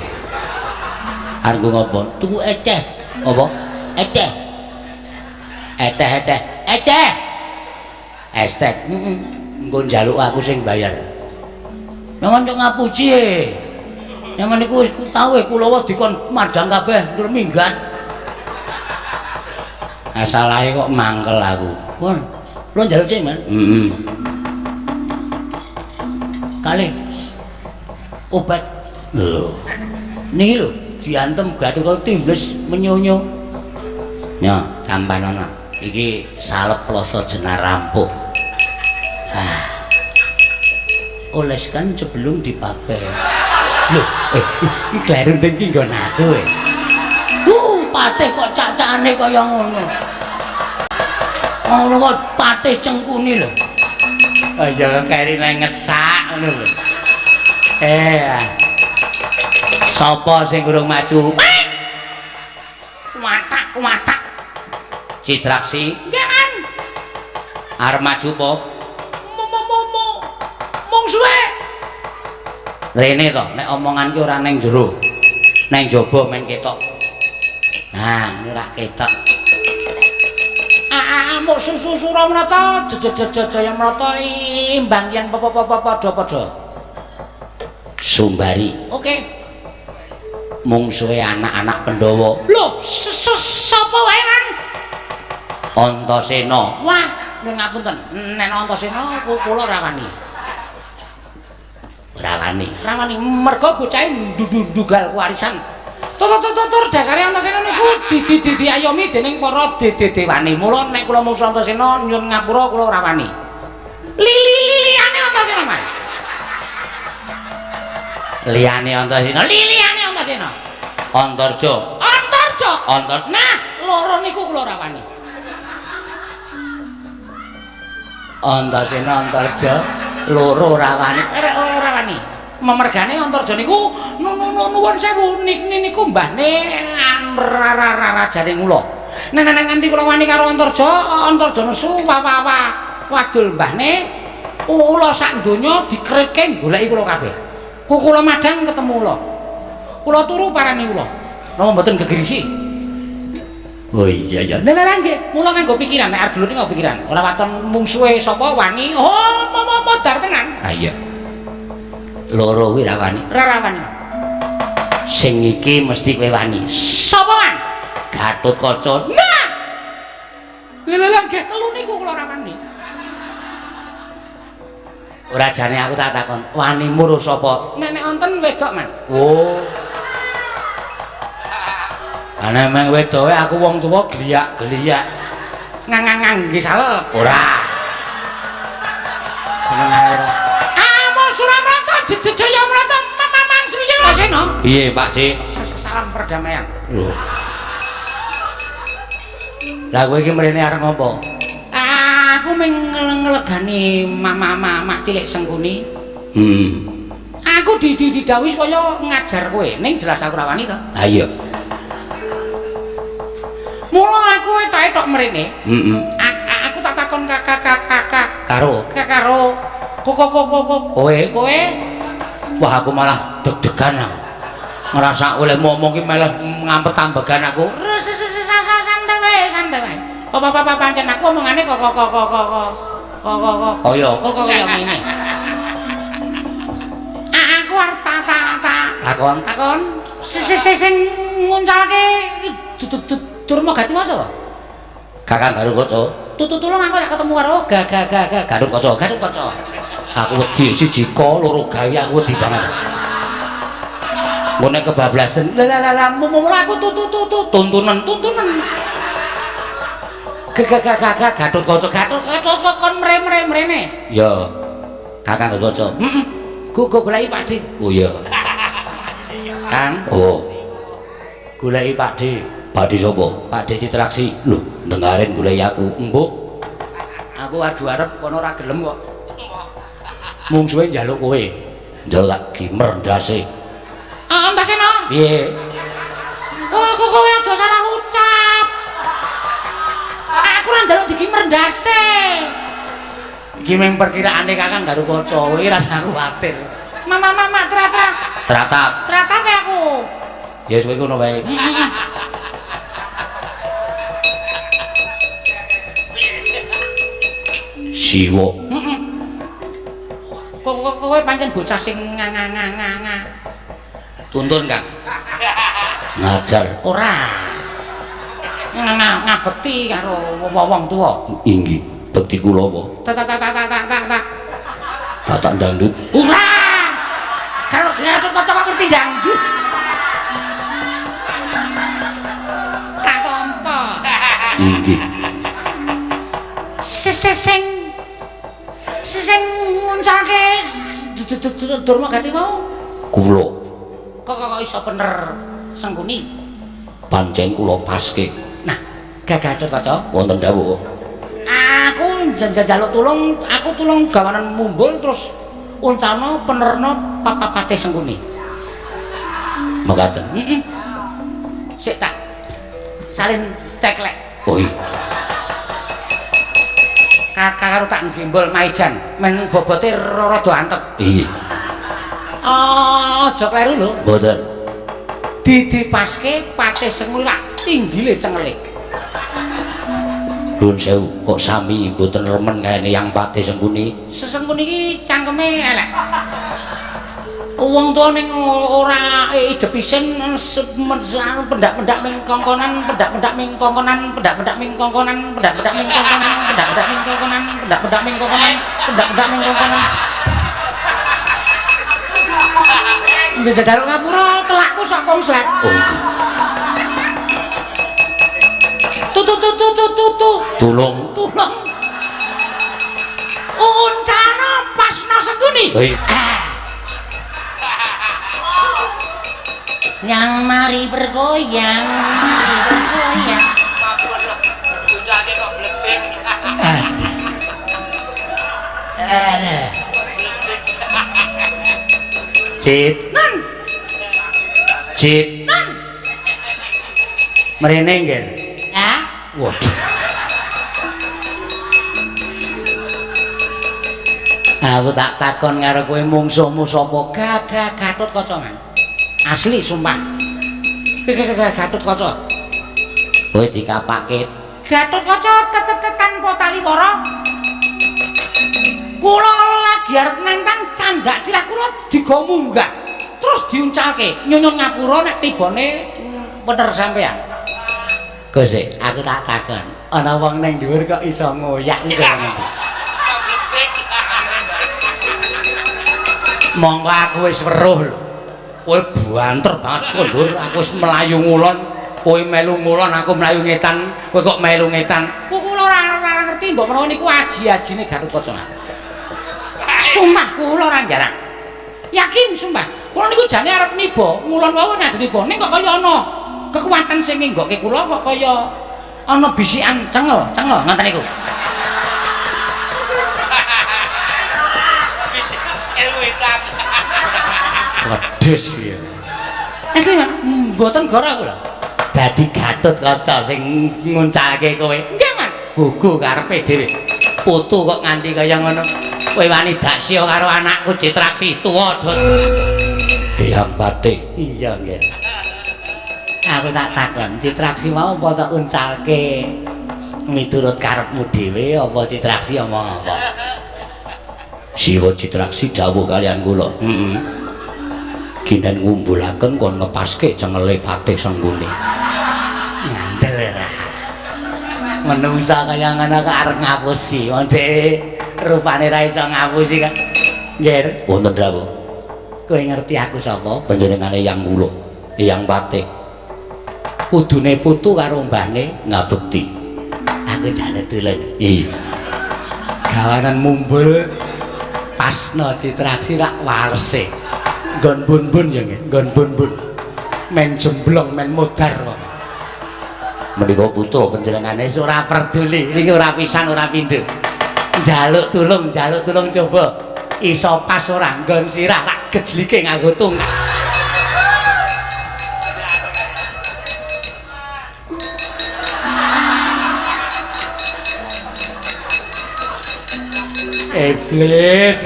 Arep ngopo? Tuku eceh. Apa? Eceh. Eteh. Estek. Heeh. Engko njaluk aku sing bayar. Nyaman cok ngapuci e. Nyaman iku wis tau e Kulawa dikon madang kabeh tur minggat. Asalahe kok mangkel aku. Pun. Kula njaluk sing, Man. Heeh. Kalih. Obat. Lho. Niki lho, diantem Gatotkaca timbles menyonyo. Ya, gampang ana. iki salep ploso jenar rampuh. Oleskan sebelum dipakai. Loh, kleru iki nggon aku. Patih kok cacane kaya ngono. Ngono kok patih cengkuni lho. Aja keri ngesak ngono lho. Sapa sing urung maju? Kumatak. Cidraksi. Nggih, An. Arep maju apa? Mung suwe. Rene to, nek omongan ki ora ning jero. Ning jaba men ketok. Nah, ini rak ketok. Mok susu ra menata, jaya menata imbang yen padha-padha. Sumbari. Oke. Mungsuhe anak-anak Pandhawa. Lho, sapa wae kan? Antasena. Wah, ning ngapunten, nek Antasena kula rawani. Rawani mergo bocahe ndugal warisan. Tur dasare Antasena niku diayomi dening para dedewane. Mula nek kula mungsuh Antasena nyuwun ngapura kula rawani. Liyane Antasena, Mas. Liyane Antasena. Antarja. Nah, loro niku kula rawani. Antasena Antarja loro rawani. Memergane Antarja niku nuwun sewu niku mbahne rajane kula. Nek nganti kula wani karo Antarja nesu wadul mbahne kula sak donya dikretke goleki kula kabeh. Kula madang ketemu kula. Kula turu parani kula. Napa mboten gegerisi? Oh iya. Nah nggih, mula nganggo pikiran, nek arep nganggo pikiran. Ora waton mungsuhe sapa wani. Oh, modar tenan. Ah iya. Loro kuwi rawani. Sing iki mesti kowe wani. Sapa, Man? Gatotkaca. Nah. Lha nggih telu niku kula rawani. Ora jane aku tak takon, wani muruh sapa? Nek wonten wedok, Man. Oh. Ana meng wedoke aku wong tuwa geliyak-geliyak. Ngang-ngang salep. Ora. Senengane ora. Amon Suramarta jejaya mrata mamang sriya Antasena. Piye, Pakde? Salam perdamaian. Lho. Lah kowe iki mrene arep ngopo? Aku meng ngelegani mak cilik Sengkuni. Aku didhawuhi supaya ngajar kowe, ning jelas aku rawani to. Ha iya. Mula aku tok mrene. Aku tak takon kakak karo kowe. Wah aku malah deg-degan aku. Ngerasa oleh ngomong ki malah ngampet tambagan aku. Santai wae. Papa pancen aku omongane kok kaya ngene. Aku arep takon. Sing nguncalke Durma Gati Masa. Kakang Gatotkaca. Tulung aku nek ketemu karo Gatotkaca. Aku wedi siji loro gawe aku wedi banget. Ngene kebablasan. Lah mula aku tuntunan. Gatotkaca kon mrene. Ya. Kakang Gatotkaca. Goleki Pakde. Oh iya. Kang. Oh. Goleki Pakde. Pakde sapa? Pakde Citraksi. Lho, ndengaren goleki aku. Mbok. Aku adu arep kono ora gelem kok. Mungsuhe njaluk kowe. Njaluk tak gimer ndase. Antasena. Piye? Oh, kowe aja salah ucap. Aku ora njaluk digimer ndase. Iki mung perkiraane Kakang Gatotkaca, kowe ora usah kuwatir. Mama tratap aku. Ya wis kowe ngono wae. Siwa. Kowe pancen bocah sing nganga. Tuntun, Kang. Ngajar. Ora. Ngabekti karo wong tuwa. Inggih, bekti kula apa? Tak dangdut. Ora. Kalau Gatotkaca kok ngerti dangdut. Tak tampa. Inggih. sing nguncalke Durma Gati mau. Kula Kok iso bener Sengkuni? pancen kula paske. Nah, Gagatut Kaca. Wonten dawuh. Aku njaluk tulung, aku tulung gawanan mumbul terus uncalno penerno papapate Sengkuni. Mekaten. Heeh. Sik tak salin teklek. Oh iya. Karo tak ngimbul maijan, men bobote rada antep. Iya. Aja kleru lho. Mboten. Didipaske pate Sengkuni tak tinggile cengelik. Nuwun sewu, kok sami mboten remen kayane yang pate Sengkuni. Sesengkuni iki cangkeme elek. Wong tuwa ning ora idep isin pendak-pendak ming kongkonan, pendak-pendak ming kongkonan, pendak-pendak ming kongkonan, pendak-pendak ming kongkonan, pendak-pendak ming kongkonan, pendak-pendak ming kongkonan, pendak-pendak ming kongkonan. Jajal ngapura telakku sak konslet. Oh iya. Tulung. Uncana pasna Sengkuni. Oh iya. Yang mari bergoyang, mari bergoyang. Bocahke kok bledek. Ada. Cit. Nan, Cit. nan. Mrene nggih. Ya, Waduh. Aku tak takon karo kowe mungsuhmu sapa? Gatut Kaca man. Asli sumpah. Gatut Kaca. Kowe dikapake. Gatut Kaca tetekan potali wara. Kula lagi arep nentang candak sirah kula digo munggah. Terus diuncalke nyunyun ngapura nek tibane bener sampean. Gusik, aku tak takon. Ana wong ning dhuwur kok iso ngoyak iki kok. Monggo aku wis weruh lho. Kowe banter banget sundur, aku wis melayu ngulon, kowe melu ngulon, aku melayu ngetan, kowe kok melu ngetan. Kula ora ngerti mbok menawa niku aji-ajine Gatut Kaca. Sumpah kula ora jarang. Yakin sumpah. Kula niku jane arep niba, ngulon wae ngajeni niba. Ning kok kaya ana kekuatan sing nginggokke kula kok kaya ana bisikan cengel ngoten niku. Ilmu hitam. Wedhus ya. Asli mboten gora kula. Dadi Gatut Kaca sing nguncalke kowe. Nggih, Man. Gugu karepe dhewe. Putu kok nganti kaya ngono. Kowe wani daksya karo anakku Citraksi tuwa dot. Eyang Batik. Iya nggih. Aku tak takon, Citraksi mau apa tak uncalke miturut karepmu dhewe apa Citraksi omong apa? Siwa Citraksi dawuh kalian kula. Heeh. Kinen ngumbulaken kon ngepaske cengele Batik Sengkuni. Ngandel ora. Menungsa kaya ngono kok arep ngapusi, wong dhek rupane ra iso ngapusi kan. Nggih. Wonten dawuh. Kowe ngerti aku sapa? Panjenengane yang kula, Eyang Batik. Kudune putu karo mbahne Ngabekti. aku jalet tulen. Iya. Gawanan mumbul pasna Citraksi rak warse. Nggon bun-bun ya nggih, nggon bun-bun. Men jemblong, men modar kok. Menika putu panjenengane Ora peduli, sing ora pisan ora pindho. Jaluk tulung coba. Iso pas ora nggon sirah tak gejlike nganggo tunggal. Iblis.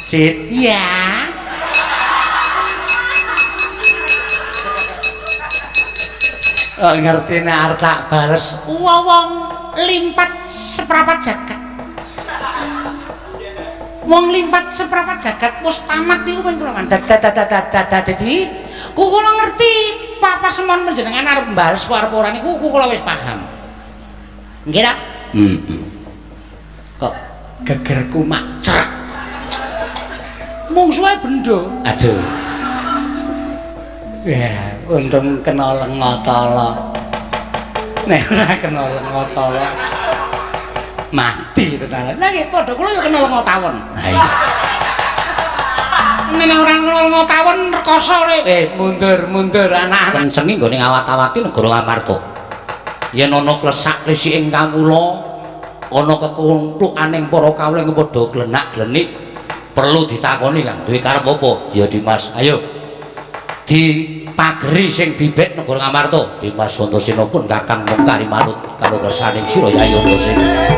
Cit, ya. Ngerti nek arep tak bales. Wong limpat seprapat jagat. Wong limpat seprapat jagat wis tamat niku ping kula. Dadi kula ngerti papa semon panjenengan arep bales arep ora niku kula wis paham. Nggih ta? Kok gegerku macrek. Mungsuhe bendho. Aduh. Ya, untung kena lenga tala. Nek ora kena Lengatawon mati tenan. Lah nggih padha kula ya kena Lengatawon. Ha iya. Nek ora kena Lengatawon rekoso rek. Mundur anak-anak. Kencengi nggone ngawat-awati negara Amarta. Yen ana klesak risiking kawula, ana kekuntukaning para kawula padha glenak-glenik, perlu ditakoni Kang, duwe karep apa? Ya Dimas, ayo. Dipageri sing bibit negara Amarta. Dimas Antasena pun Kakang mung kari manut karo kersaning sira Yayi Antasena.